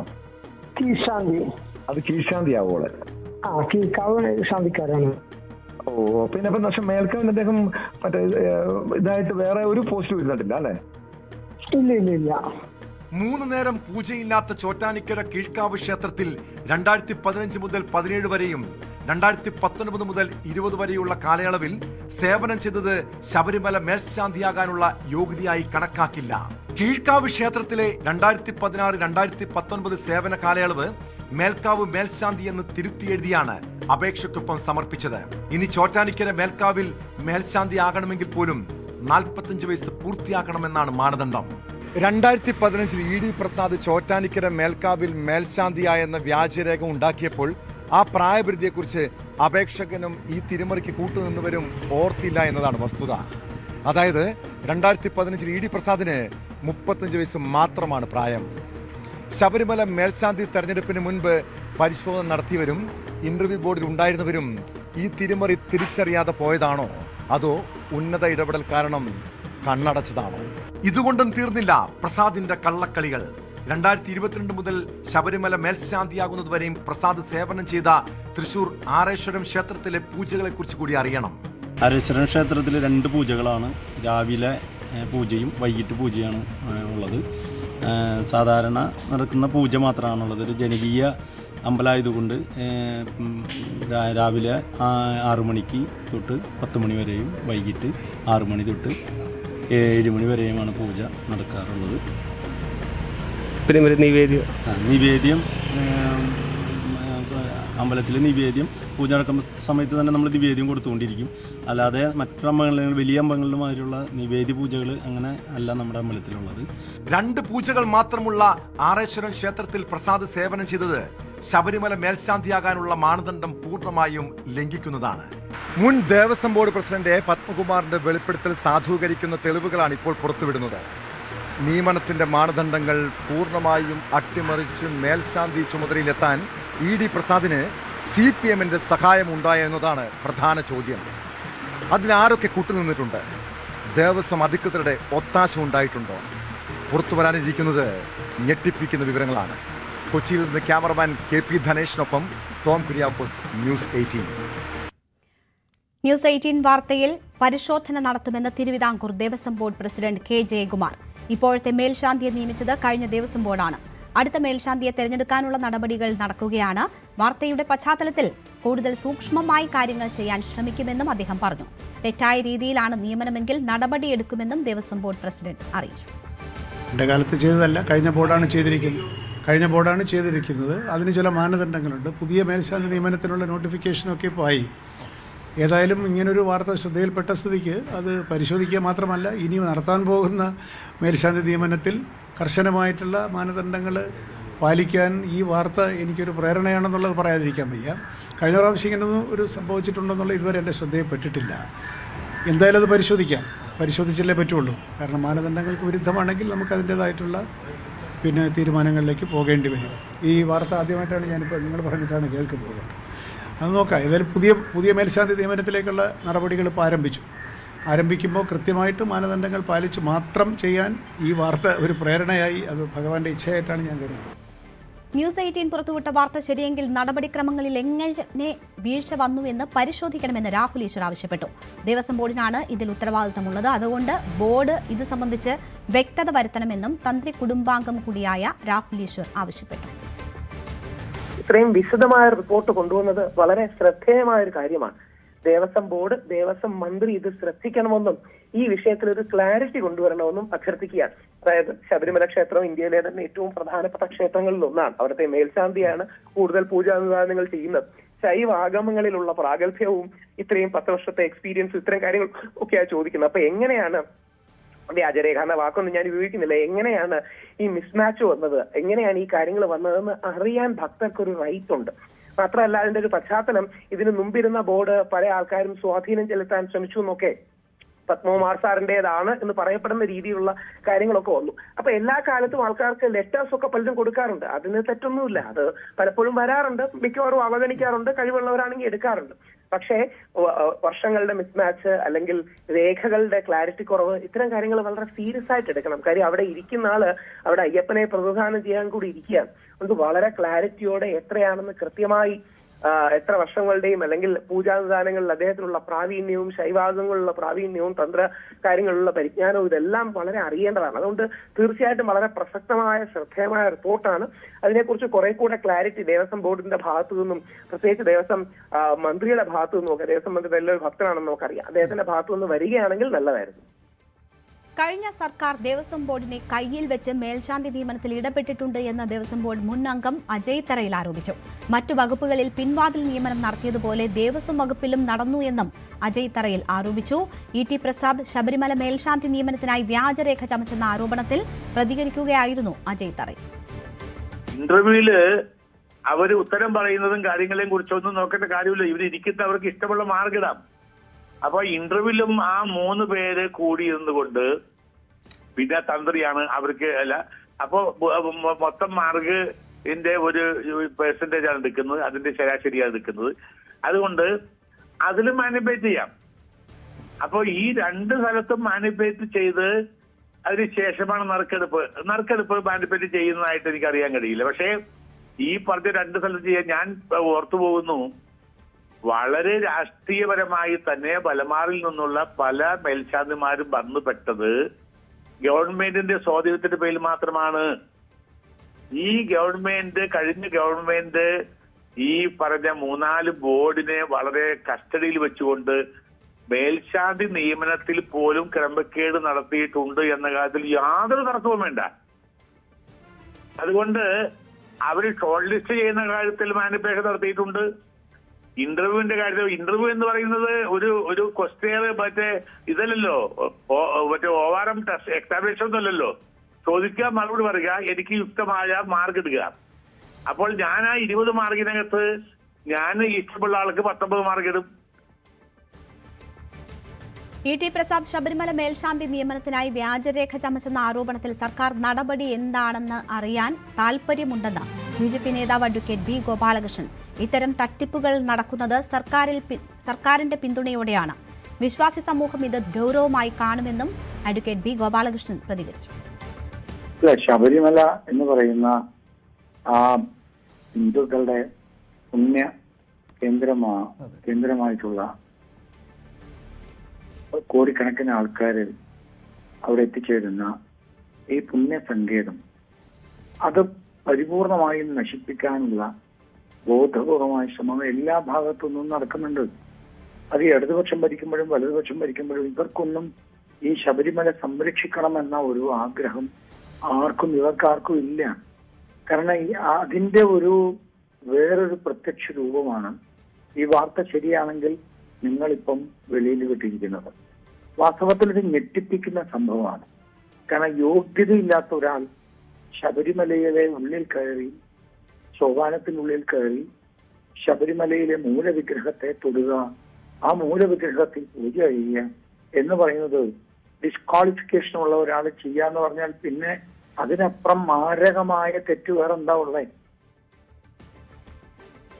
കീഴ്ശാന്തി. അത് കീഴ്ശാന്തി ആവോളെ. കീഴ്ക്കാവ് ശാന്തിക്കാരാണ്. ഓ, പിന്നെ അപ്പൊ പക്ഷെ മേൽക്കാവിൽ അദ്ദേഹം മറ്റേ ഇതായിട്ട് വേറെ ഒരു പോസ്റ്റ് വരുന്നിട്ടില്ല അല്ലെ? ഇല്ല. 3 നേരം പൂജയില്ലാത്ത ചോറ്റാനിക്കര കീഴ്ക്കാവ് ക്ഷേത്രത്തിൽ 2015 മുതൽ 17 വരെയും 2019 മുതൽ 20 വരെയുള്ള കാലയളവിൽ സേവനം ചെയ്തത് ശബരിമല മേൽശാന്തിയാകാനുള്ള യോഗ്യതയായി കണക്കാക്കില്ല. കീഴ്ക്കാവ് ക്ഷേത്രത്തിലെ 2016-2019 സേവന കാലയളവ് മേൽക്കാവ് മേൽശാന്തി എന്ന് തിരുത്തി എഴുതിയാണ് അപേക്ഷയ്ക്കൊപ്പം സമർപ്പിച്ചത്. ഇനി ചോറ്റാനിക്കര മേൽക്കാവിൽ മേൽശാന്തി ആകണമെങ്കിൽ പോലും 45 വയസ്സ് പൂർത്തിയാക്കണമെന്നാണ് മാനദണ്ഡം. 2015 ED പ്രസാദ് ചോറ്റാനിക്കര മേൽക്കാവിൽ മേൽശാന്തിയായെന്ന വ്യാജരേഖ ഉണ്ടാക്കിയപ്പോൾ ആ പ്രായപരിധിയെക്കുറിച്ച് അപേക്ഷകനും ഈ തിരിമറിക്ക് കൂട്ടുനിന്നവരും ഓർത്തില്ല എന്നതാണ് വസ്തുത. അതായത് 2015 ED പ്രസാദിന് 35 വയസ്സ് മാത്രമാണ് പ്രായം. ശബരിമല മേൽശാന്തി തെരഞ്ഞെടുപ്പിന് മുൻപ് പരിശോധന നടത്തിയവരും ഇന്റർവ്യൂ ബോർഡിൽ ഉണ്ടായിരുന്നവരും ഈ തിരിമറി തിരിച്ചറിയാതെ പോയതാണോ അതോ ഉന്നത ഇടപെടൽ കാരണം കണ്ണടച്ചതാണോ? ഇതുകൊണ്ടും തീർന്നില്ല പ്രസാദിന്റെ കള്ളക്കളികൾ. 2022 മുതൽ ശബരിമല മേൽശാന്തിയാകുന്നതുവരെയും പ്രസാദ് സേവനം ചെയ്ത തൃശൂർ ആറേശ്വരം ക്ഷേത്രത്തിലെ പൂജകളെ കുറിച്ച് കൂടി അറിയണം. ആറേശ്വരം ക്ഷേത്രത്തിൽ 2 പൂജകളാണ്. രാവിലെ പൂജയും വൈകിട്ട് പൂജയാണ് ഉള്ളത്. സാധാരണ നടക്കുന്ന പൂജ മാത്രമാണുള്ളത്. ഒരു ജനകീയ അമ്പലമായതുകൊണ്ട് രാവിലെ 6 മണിക്ക് തൊട്ട് 10 മണി വരെയും വൈകിട്ട് 6 മണി തൊട്ട് 7 മണി വരെയുമാണ് പൂജ നടക്കാറുള്ളത്. നിവേദ്യം അമ്പലത്തിലെ നിവേദ്യം പൂജ നടക്കുന്ന സമയത്ത് തന്നെ നമ്മൾ നിവേദ്യം കൊടുത്തുകൊണ്ടിരിക്കും. അല്ലാതെ മറ്റു അമ്പലങ്ങളിൽ വലിയ അമ്പലങ്ങളിലുമാതിരിയുള്ള നിവേദ്യ പൂജകൾ അങ്ങനെ അല്ല നമ്മുടെ അമ്പലത്തിലുള്ളത്. 2 പൂജകൾ മാത്രമുള്ള ആറേശ്വരം ക്ഷേത്രത്തിൽ പ്രസാദ് സേവനം ചെയ്തത് ശബരിമല മേൽശാന്തിയാകാനുള്ള മാനദണ്ഡം പൂർണ്ണമായും ലംഘിക്കുന്നതാണ്. മുൻ ദേവസ്വം ബോർഡ് പ്രസിഡന്റ് പത്മകുമാറിന്റെ വെളിപ്പെടുത്തൽ സാധൂകരിക്കുന്ന തെളിവുകളാണ് ഇപ്പോൾ പുറത്തുവിടുന്നത്. നിയമനത്തിന്റെ മാനദണ്ഡങ്ങൾ പൂർണ്ണമായും അട്ടിമറിച്ച് മേൽശാന്തി ചുമതലയിലെത്താൻ ED പ്രസാദിന് CPMന്റെ സഹായം ഉണ്ടായോ എന്നതാണ് പ്രധാന ചോദ്യം. അതിനാരൊക്കെ കൂട്ടുനിന്നിട്ടുണ്ട്? ദേവസ്വം അധികൃതരുടെ ഒത്താശ ഉണ്ടായിട്ടുണ്ടോ? പുറത്തു വരാനിരിക്കുന്നത് ഞെട്ടിപ്പിക്കുന്ന വിവരങ്ങളാണ്. കൊച്ചിയിൽ നിന്ന് ക്യാമറമാൻ KP ധനേഷിനൊപ്പം ടോം കുര്യാക്കോസ്, ന്യൂസ് 18. ന്യൂസ് 18 വാർത്തയിൽ പരിശോധന നടത്തുമെന്ന് Thiruvithamkoor Devaswom board president K. Jayakumar. ഇപ്പോഴത്തെ മേൽശാന്തിയെ നിയമിച്ചത് കഴിഞ്ഞ ദേവസ്വം ബോർഡാണ്. അടുത്ത മേൽശാന്തിയെ തെരഞ്ഞെടുക്കാനുള്ള നടപടികൾ നടക്കുകയാണ്. വാർത്തയുടെ പശ്ചാത്തലത്തിൽ കൂടുതൽ സൂക്ഷ്മമായി കാര്യങ്ങൾ ചെയ്യാൻ ശ്രമിക്കുമെന്നും അദ്ദേഹം പറഞ്ഞു. തെറ്റായ രീതിയിലാണ് നിയമനമെങ്കിൽ നടപടിയെടുക്കുമെന്നും ദേവസ്വം ബോർഡ് പ്രസിഡന്റ് അറിയിച്ചു. എൻ്റെ കാലത്ത് ചെയ്തതല്ല, കഴിഞ്ഞ ബോർഡാണ് ചെയ്തിരിക്കുന്നത്. അതിന് ചില മാനദണ്ഡങ്ങളുണ്ട്. പുതിയ മേൽശാന്തി നിയമനത്തിനുള്ള നോട്ടിഫിക്കേഷനൊക്കെ ഇപ്പോൾ ആയി. ഏതായാലും ഇങ്ങനൊരു വാർത്ത ശ്രദ്ധയിൽപ്പെട്ട സ്ഥിതിക്ക് അത് പരിശോധിക്കുക മാത്രമല്ല, ഇനി നടത്താൻ പോകുന്ന മേൽശാന്തി നിയമനത്തിൽ കർശനമായിട്ടുള്ള മാനദണ്ഡങ്ങൾ പാലിക്കാൻ ഈ വാർത്ത എനിക്കൊരു പ്രേരണയാണെന്നുള്ളത് പറയാതിരിക്കാൻ വയ്യ. കഴിഞ്ഞ പ്രാവശ്യം ഇങ്ങനൊന്നും ഒരു സംഭവിച്ചിട്ടുണ്ടെന്നുള്ള ഇതുവരെ എൻ്റെ ശ്രദ്ധയിൽപ്പെട്ടിട്ടില്ല. എന്തായാലും അത് പരിശോധിച്ചല്ലേ പറ്റുള്ളൂ. കാരണം മാനദണ്ഡങ്ങൾക്ക് വിരുദ്ധമാണെങ്കിൽ നമുക്ക് അതിൻ്റേതായിട്ടുള്ള തീരുമാനങ്ങളിലേക്ക് പോകേണ്ടി വരും. ഈ വാർത്ത ആദ്യമായിട്ടാണ് ഞാനിപ്പോൾ നിങ്ങൾ പറഞ്ഞിട്ടാണ് കേൾക്കുന്നത്. അത് നോക്കാം. ഏതായാലും പുതിയ മേൽശാന്തി നിയമനത്തിലേക്കുള്ള നടപടികൾ ഇപ്പോൾ ആരംഭിക്കുമ്പോൾ കൃത്യമായിട്ട് മാനദണ്ഡങ്ങൾ പാലിച്ച് മാത്രം ചെയ്യാൻ ഈ വാർത്ത ഒരു പ്രേരണയായി, അത് ഭഗവാന്റെ ഇച്ഛയായിട്ടാണ് ഞാൻ കരുതുന്നത്. ന്യൂസ് 18 പുറത്തുവിട്ട വാർത്ത ശരിയെങ്കിൽ നടപടിക്രമങ്ങളിൽ എങ്ങനെ വീഴ്ച വന്നുവെന്ന് പരിശോധിക്കണമെന്ന് രാഹുൽ ഈശ്വർ ആവശ്യപ്പെട്ടു. ദേവസ്വം ബോർഡിനാണ് ഇതിൽ ഉത്തരവാദിത്തമുള്ളത്. അതുകൊണ്ട് ബോർഡ് ഇത് സംബന്ധിച്ച് വ്യക്തത വരുത്തണമെന്നും തന്ത്രി കുടുംബാംഗം കൂടിയായ രാഹുൽ ഈശ്വർ ആവശ്യപ്പെട്ടു. ഇത്രയും വിശദമായ റിപ്പോർട്ട് കൊണ്ടുവന്നത് വളരെ ശ്രദ്ധേയമായ ഒരു കാര്യമാണ്. ദേവസ്വം ബോർഡ്, ദേവസ്വം മന്ത്രി ഇത് ശ്രദ്ധിക്കണമെന്നും ഈ വിഷയത്തിൽ ഒരു ക്ലാരിറ്റി കൊണ്ടുവരണമെന്നും അഭ്യർത്ഥിക്കുകയാണ്. അതായത് ശബരിമല ക്ഷേത്രം ഇന്ത്യയിലെ തന്നെ ഏറ്റവും പ്രധാനപ്പെട്ട ക്ഷേത്രങ്ങളിൽ ഒന്നാണ്. അവിടുത്തെ മേൽശാന്തിയാണ് കൂടുതൽ പൂജാനുഷ്ഠാനങ്ങൾ ചെയ്യുന്നത്. ശൈവ ആഗമങ്ങളിലുള്ള പ്രാഗൽഭ്യവും ഇത്രയും 10 വർഷത്തെ എക്സ്പീരിയൻസും ഇത്രയും കാര്യങ്ങൾ ഒക്കെയാണ് ചോദിക്കുന്നത്. അപ്പൊ എങ്ങനെയാണ് വ്യാജരേഖ എന്ന വാക്കൊന്നും ഞാൻ ഉപയോഗിക്കുന്നില്ല, എങ്ങനെയാണ് ഈ മിസ്മാച്ച് വന്നത്, എങ്ങനെയാണ് ഈ കാര്യങ്ങൾ വന്നതെന്ന് അറിയാൻ ഭക്തർക്കൊരു റൈറ്റ് ഉണ്ട്. മാത്രമല്ല അതിന്റെ ഒരു പശ്ചാത്തലം, ഇതിന് മുമ്പിരുന്ന ബോർഡ് പല ആൾക്കാരും സ്വാധീനം ചെലുത്താൻ ശ്രമിച്ചു എന്നൊക്കെ പത്മകുമാർ സാറിന്റേതാണ് എന്ന് പറയപ്പെടുന്ന രീതിയിലുള്ള കാര്യങ്ങളൊക്കെ വന്നു. അപ്പൊ എല്ലാ കാലത്തും ആൾക്കാർക്ക് ലെറ്റേഴ്സ് ഒക്കെ പലരും കൊടുക്കാറുണ്ട്. അതിന് തെറ്റൊന്നുമില്ല. അത് പലപ്പോഴും വരാറുണ്ട്, മിക്കവാറും അവഗണിക്കാറുണ്ട്, കഴിവുള്ളവരാണെങ്കിൽ എടുക്കാറുണ്ട്. പക്ഷേ വർഷങ്ങളുടെ മിസ്മാച്ച് അല്ലെങ്കിൽ രേഖകളുടെ ക്ലാരിറ്റി കുറവ്, ഇത്തരം കാര്യങ്ങൾ വളരെ സീരിയസ് ആയിട്ട് എടുക്കണം. കാര്യം അവിടെ ഇരിക്കുന്ന ആള് അവിടെ അയ്യപ്പനെ പ്രതിദാനം ചെയ്യാൻ കൂടി ഇരിക്കുകയാണ്. അതുകൊണ്ട് വളരെ ക്ലാരിറ്റിയോടെ എത്രയാണെന്ന് കൃത്യമായി എത്ര വർഷങ്ങളുടെയും അല്ലെങ്കിൽ പൂജാനുദാനങ്ങളിൽ അദ്ദേഹത്തിനുള്ള പ്രാവീണ്യവും ശൈവാഗങ്ങളിലുള്ള പ്രാവീണ്യവും തന്ത്ര കാര്യങ്ങളിലുള്ള പരിജ്ഞാനവും ഇതെല്ലാം വളരെ അറിയേണ്ടതാണ്. അതുകൊണ്ട് തീർച്ചയായിട്ടും വളരെ പ്രസക്തമായ ശ്രദ്ധേയമായ റിപ്പോർട്ടാണ്. അതിനെക്കുറിച്ച് കുറെ കൂടെ ക്ലാരിറ്റി ദേവസ്വം ബോർഡിന്റെ ഭാഗത്തു നിന്നും, പ്രത്യേകിച്ച് ദേവസ്വം മന്ത്രിയുടെ ഭാഗത്തു നിന്നും ഒക്കെ, ദേവസ്വം മന്ത്രി നല്ലൊരു ഭക്തനാണെന്ന് നമുക്കറിയാം, അദ്ദേഹത്തിന്റെ ഭാഗത്തു നിന്ന് വരികയാണെങ്കിൽ നല്ലതായിരുന്നു. കഴിഞ്ഞ സർക്കാർ ദേവസ്വം ബോർഡിനെ കയ്യിൽ വെച്ച് മേൽശാന്തി നിയമനത്തിൽ ഇടപെട്ടിട്ടുണ്ട് എന്ന് ദേവസ്വം ബോർഡ് മുൻ അംഗം അജയ് തറയിൽ ആരോപിച്ചു. മറ്റു വകുപ്പുകളിൽ പിൻവാതിൽ നിയമനം നടത്തിയതുപോലെ ദേവസ്വം വകുപ്പിലും നടന്നു എന്നും അജയ് തറയിൽ ആരോപിച്ചു. ഇ.ടി. പ്രസാദ് ശബരിമല മേൽശാന്തി നിയമനത്തിനായി വ്യാജരേഖ ചമച്ചെന്ന ആരോപണത്തിൽ പ്രതികരിക്കുകയായിരുന്നു അജയ് തറയിൽ. ഇന്റർവ്യൂവില് അവര് ഉത്തരം പറയുന്നതും കാര്യങ്ങളെയും കുറിച്ചൊന്നും നോക്കേണ്ട കാര്യമില്ല. ഇവരിയ്ക്കുന്ന അവർക്ക് ഇഷ്ടമുള്ള മാർഗിടാം. അപ്പൊ ഇന്റർവ്യൂവിലും ആ 3 പേര് കൂടിയിരുന്നുകൊണ്ട്, പിന്നെ തന്ത്രിയാണ് അവർക്ക് അല്ല, അപ്പോ മൊത്തം മാർഗിന്റെ ഒരു പെർസെന്റേജ് ആണ് എടുക്കുന്നത്, അതിന്റെ ശരാശരിയാണ് എടുക്കുന്നത്. അതുകൊണ്ട് അതിലും മാനിപ്പുലേറ്റ് ചെയ്യാം. അപ്പൊ ഈ 2 സ്ഥലത്തും മാനിപ്പുലേറ്റ് ചെയ്ത് അതിനുശേഷമാണ് നറുക്കെടുപ്പ് മാനിപ്പുലേറ്റ് ചെയ്യുന്നതായിട്ട് എനിക്ക് അറിയാൻ കഴിയില്ല. പക്ഷേ ഈ പറഞ്ഞ 2 സ്ഥലത്ത് ചെയ്യാൻ ഞാൻ ഓർത്തു പോകുന്നു, വളരെ രാഷ്ട്രീയപരമായി തന്നെ ബലമാറിൽ നിന്നുള്ള പല മേൽശാന്തിമാരും വന്നുപെട്ടത് ഗവൺമെന്റിന്റെ സ്വാധീനത്തിന്റെ പേരിൽ മാത്രമാണ്. ഈ ഗവൺമെന്റ്, കഴിഞ്ഞ ഗവൺമെന്റ് ഈ പറഞ്ഞ 3-4 ബോർഡിനെ വളരെ കസ്റ്റഡിയിൽ വെച്ചുകൊണ്ട് മേൽശാന്തി നിയമനത്തിൽ പോലും ക്രമക്കേട് നടത്തിയിട്ടുണ്ട് എന്ന കാര്യത്തിൽ യാതൊരു തർക്കവും വേണ്ട. അതുകൊണ്ട് അവർ ഷോർട്ട് ലിസ്റ്റ് ചെയ്യുന്ന കാര്യത്തിൽ മാനിപ്പുലേഷൻ നടത്തിയിട്ടുണ്ട്. ഇന്റർവ്യൂവിന്റെ കാര്യത്തിൽ, ഇന്റർവ്യൂ എന്ന് പറയുന്നത് ഒരു ക്വസ്റ്റ്യൻ മറ്റേ ഇതല്ലല്ലോ, മറ്റേ ORM ടെസ്റ്റ് എക്സാമിനേഷൻ ഒന്നുമല്ലല്ലോ. ചോദിക്കുക, മറുപടി പറയുക, എനിക്ക് യുക്തമായ മാർക്ക് ഇടുക. അപ്പോൾ ഞാൻ ആ 20 മാർക്കിനകത്ത് ഞാൻ ഇഷ്ടമുള്ള ആൾക്ക് 19 മാർക്ക് ഇടും. ഇ.ടി. പ്രസാദ് ശബരിമല മേൽശാന്തി നിയമനത്തിനായി വ്യാജരേഖ ചമച്ചെന്ന ആരോപണത്തിൽ സർക്കാർ നടപടി എന്താണെന്ന് അറിയാൻ താൽപര്യമുണ്ടെന്ന് ബി.ജെ.പി. നേതാവ് അഡ്വക്കേറ്റ് ബി. ഗോപാലകൃഷ്ണൻ. ഇത്തരം തട്ടിപ്പുകൾ നടക്കുന്നത് സർക്കാരിന്റെ പിന്തുണയോടെയാണ്. വിശ്വാസി സമൂഹം ഇത് ഗൗരവമായി കാണുമെന്നും അഡ്വക്കേറ്റ് ബി. ഗോപാലകൃഷ്ണൻ പ്രതികരിച്ചു. ശബരിമല എന്ന് പറയുന്ന ആ ഹിന്ദുക്കളുടെ പുണ്യ കേന്ദ്രമായിട്ടുള്ള കോടിക്കണക്കിന് ആൾക്കാർ അവിടെ എത്തിച്ചേരുന്ന ഈ പുണ്യ സങ്കേതം, അത് പരിപൂർണമായും നശിപ്പിക്കാനുള്ള ബോധപൂർവമായ ശ്രമങ്ങൾ എല്ലാ ഭാഗത്തു നിന്നും നടക്കുന്നുണ്ട്. അത് ഇടതുപക്ഷം ഭരിക്കുമ്പോഴും വലതുപക്ഷം ഭരിക്കുമ്പോഴും ഇവർക്കൊന്നും ഈ ശബരിമല സംരക്ഷിക്കണമെന്ന ഒരു ആഗ്രഹം ഇവർക്കാർക്കും ഇല്ല. കാരണം അതിന്റെ വേറൊരു പ്രത്യക്ഷ രൂപമാണ് ഈ വാർത്ത ശരിയാണെങ്കിൽ നിങ്ങളിപ്പം വെളിയിൽ വിട്ടിരിക്കുന്നത്. വാസ്തവത്തിൽ ഇത് ഞെട്ടിപ്പിക്കുന്ന സംഭവമാണ്. കാരണം യോഗ്യതയില്ലാത്ത ഒരാൾ ശബരിമലയിലെ ഉള്ളിൽ കയറി, സോപാനത്തിനുള്ളിൽ കയറി ശബരിമലയിലെ മൂലവിഗ്രഹത്തെ തൊടുക, ആ മൂലവിഗ്രഹത്തിൽ പൂജ ചെയ്യുക എന്ന് പറയുന്നത് ഡിസ്ക്വാളിഫിക്കേഷൻ ഉള്ള ഒരാൾ ചെയ്യാന്ന് പറഞ്ഞാൽ പിന്നെ അതിനപ്പുറം മാരകമായ തെറ്റ് വേറെ എന്താ ഉള്ളത്?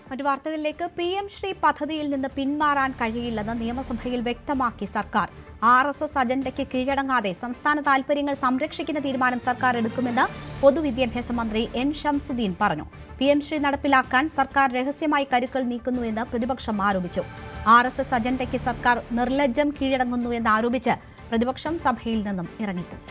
മറ്റു വാർത്തകളിലേക്ക്. PM ശ്രീ പദ്ധതിയിൽ നിന്ന് പിന്മാറാൻ കഴിയില്ലെന്ന് നിയമസഭയിൽ വ്യക്തമാക്കി സർക്കാർ. RSS അജണ്ടയ്ക്ക് കീഴടങ്ങാതെ സംസ്ഥാന താൽപര്യങ്ങൾ സംരക്ഷിക്കുന്ന തീരുമാനം സർക്കാർ എടുക്കുമെന്ന് പൊതുവിദ്യാഭ്യാസ മന്ത്രി N. ഷംസുദ്ദീൻ പറഞ്ഞു. PM ശ്രീ നടപ്പിലാക്കാൻ സർക്കാർ രഹസ്യമായി കരുക്കൾ നീക്കുന്നുവെന്ന് പ്രതിപക്ഷം ആരോപിച്ചു. RSS അജണ്ടയ്ക്ക് സർക്കാർ നിർലജ്ജം കീഴടങ്ങുന്നുവെന്ന് ആരോപിച്ച് പ്രതിപക്ഷം സഭയിൽ നിന്നും ഇറങ്ങിപ്പോയി.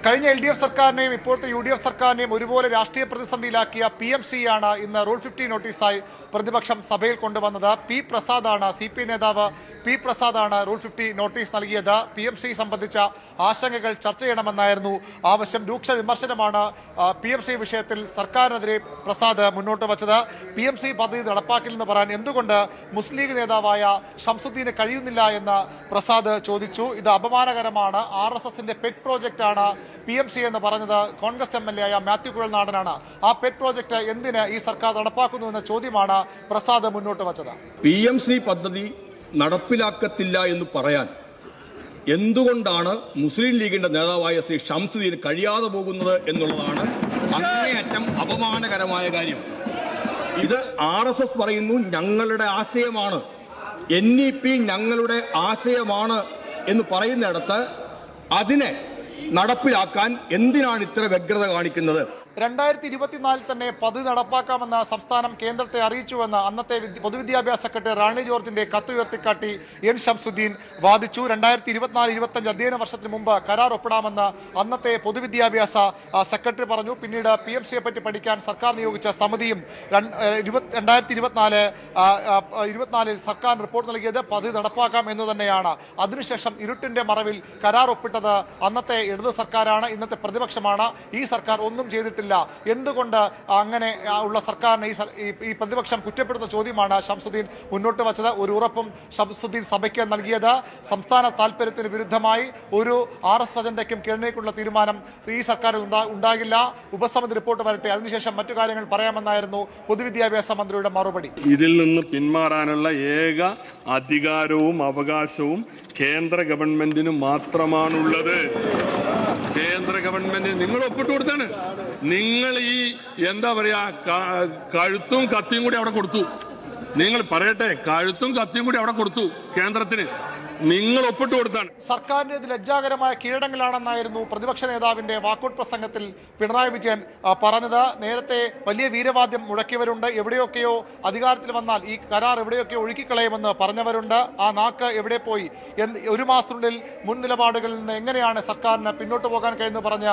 കഴിഞ്ഞ LDF സർക്കാരിനെയും ഇപ്പോഴത്തെ UDF സർക്കാരിനെയും ഒരുപോലെ രാഷ്ട്രീയ പ്രതിസന്ധിയിലാക്കിയ PMC ആണ് ഇന്ന് റൂൾ 50 നോട്ടീസായി പ്രതിപക്ഷം സഭയിൽ കൊണ്ടുവന്നത്. P. പ്രസാദാണ്, CPI നേതാവ് P. പ്രസാദാണ് റൂൾ 50 നോട്ടീസ് നൽകിയത്. PMC സംബന്ധിച്ച ആശങ്കകൾ ചർച്ച ചെയ്യണമെന്നായിരുന്നു ആവശ്യം. രൂക്ഷ വിമർശനമാണ് PMC വിഷയത്തിൽ സർക്കാരിനെതിരെ പ്രസാദ് മുന്നോട്ട് വച്ചത്. PMC പദ്ധതി നടപ്പാക്കില്ലെന്ന് പറയാൻ എന്തുകൊണ്ട് മുസ്ലിം ലീഗ് നേതാവായ ഷംസുദ്ദീന് കഴിയുന്നില്ല എന്ന് പ്രസാദ് ചോദിച്ചു. ഇത് അപമാനകരമാണ്. RSSന്റെ പെറ്റ് പ്രോജക്റ്റാണ് PMC എന്ന് പറഞ്ഞത് കോൺഗ്രസ് MLA ആയ മാത്യു കുഴൽനാടനാണ്. ആ പെറ്റ് പ്രോജക്റ്റ് എന്തിന് ഈ സർക്കാർ നടപ്പാക്കുന്നു എന്ന ചോദ്യമാണ് പ്രസാദ് മുന്നോട്ട് വച്ചത്. PMC പദ്ധതി നടപ്പിലാക്കത്തില്ല എന്ന് പറയാൻ എന്തുകൊണ്ടാണ് മുസ്ലിം ലീഗിന്റെ നേതാവായ ശ്രീ ഷംസുദ്ദീന് കഴിയാതെ പോകുന്നത് എന്നുള്ളതാണ് അങ്ങേയറ്റം അപമാനകരമായ കാര്യം. ഇത് RSS പറയുന്നു ഞങ്ങളുടെ ആശയമാണ്, NEP ഞങ്ങളുടെ ആശയമാണ് എന്ന് പറയുന്നിടത്ത് അതിനെ നടപ്പിലാക്കാൻ എന്തിനാണ് ഇത്ര വ്യഗ്രത കാണിക്കുന്നത്? 2024 തന്നെ പദ്ധതി നടപ്പാക്കാമെന്ന് സംസ്ഥാനം കേന്ദ്രത്തെ അറിയിച്ചുവെന്ന് അന്നത്തെ പൊതുവിദ്യാഭ്യാസ സെക്രട്ടറി റാണി ജോർജിന്റെ കത്തുയർത്തിക്കാട്ടി എൻ ശംസുദ്ദീൻ വാദിച്ചു. 2024-25 അധ്യയന വർഷത്തിന് മുമ്പ് കരാർ ഒപ്പിടാമെന്ന് അന്നത്തെ പൊതുവിദ്യാഭ്യാസ സെക്രട്ടറി പറഞ്ഞു. പിന്നീട് PMCയെ പറ്റി പഠിക്കാൻ സർക്കാർ നിയോഗിച്ച സമിതിയും 2024 സർക്കാർ റിപ്പോർട്ട് നൽകിയത് പദ്ധതി നടപ്പാക്കാം എന്ന് തന്നെയാണ്. അതിനുശേഷം ഇരുട്ടിന്റെ മറവിൽ കരാർ ഒപ്പിട്ടത് അന്നത്തെ ഇടതു സർക്കാരാണ്, ഇന്നത്തെ പ്രതിപക്ഷമാണ്. ഈ സർക്കാർ ഒന്നും ചെയ്തിട്ടില്ല. എന്തുകൊണ്ട് അങ്ങനെ ഉള്ള സർക്കാരിനെ ഈ പ്രതിപക്ഷം കുറ്റപ്പെടുത്തുന്ന ചോദ്യമാണ് ശംസുദ്ദീൻ മുന്നോട്ട് വച്ചത്. ഒരു ഉറപ്പും ശംസുദ്ദീൻ സഭയ്ക്ക് നൽകിയത് സംസ്ഥാന താല്പര്യത്തിന് വിരുദ്ധമായി ഒരു RS അജണ്ടയ്ക്കും കിഴങ്ങേക്കുള്ള തീരുമാനം ഈ സർക്കാരിൽ ഉണ്ടാകില്ല. ഉപസമിതി റിപ്പോർട്ട് വരട്ടെ, അതിനുശേഷം മറ്റു കാര്യങ്ങൾ പറയാമെന്നായിരുന്നു പൊതുവിദ്യാഭ്യാസ മന്ത്രിയുടെ മറുപടി. ഇതിൽ നിന്ന് പിന്മാറാനുള്ള ഏക അധികാരവും അവകാശവും കേന്ദ്ര ഗവൺമെന്റിന് മാത്രമാണുള്ളത്. കേന്ദ്ര ഗവൺമെന്റ് നിങ്ങൾ ഒപ്പിട്ട് കൊടുത്താണ്. നിങ്ങൾ ഈ എന്താ പറയാ കഴുത്തും കത്തിയും കൂടി അവിടെ കൊടുത്തു. നിങ്ങൾ പറയട്ടെ, കഴുത്തും കത്തിയും കൂടി അവിടെ കൊടുത്തു കേന്ദ്രത്തിന്. നിങ്ങൾ ഒപ്പിട്ട് കൊടുത്താണ്. സർക്കാരിന് ഇത് ലജ്ജാകരമായ കീഴടങ്ങലാണെന്നായിരുന്നു പ്രതിപക്ഷ നേതാവിന്റെ വാക്കൌട്ട് പ്രസംഗത്തിൽ പിണറായി വിജയൻ പറഞ്ഞത്. നേരത്തെ വലിയ വീരവാദ്യം മുഴക്കിയവരുണ്ട്. എവിടെയൊക്കെയോ അധികാരത്തിൽ വന്നാൽ ഈ കരാർ എവിടെയൊക്കെയോ ഒഴുക്കിക്കളയുമെന്ന് പറഞ്ഞവരുണ്ട്. ആ നാക്ക് എവിടെ പോയി? ഒരു മാസത്തിനുള്ളിൽ മുൻ നിലപാടുകളിൽ നിന്ന് എങ്ങനെയാണ് സർക്കാരിന് പിന്നോട്ട് പോകാൻ കഴിയുന്നത് പറഞ്ഞ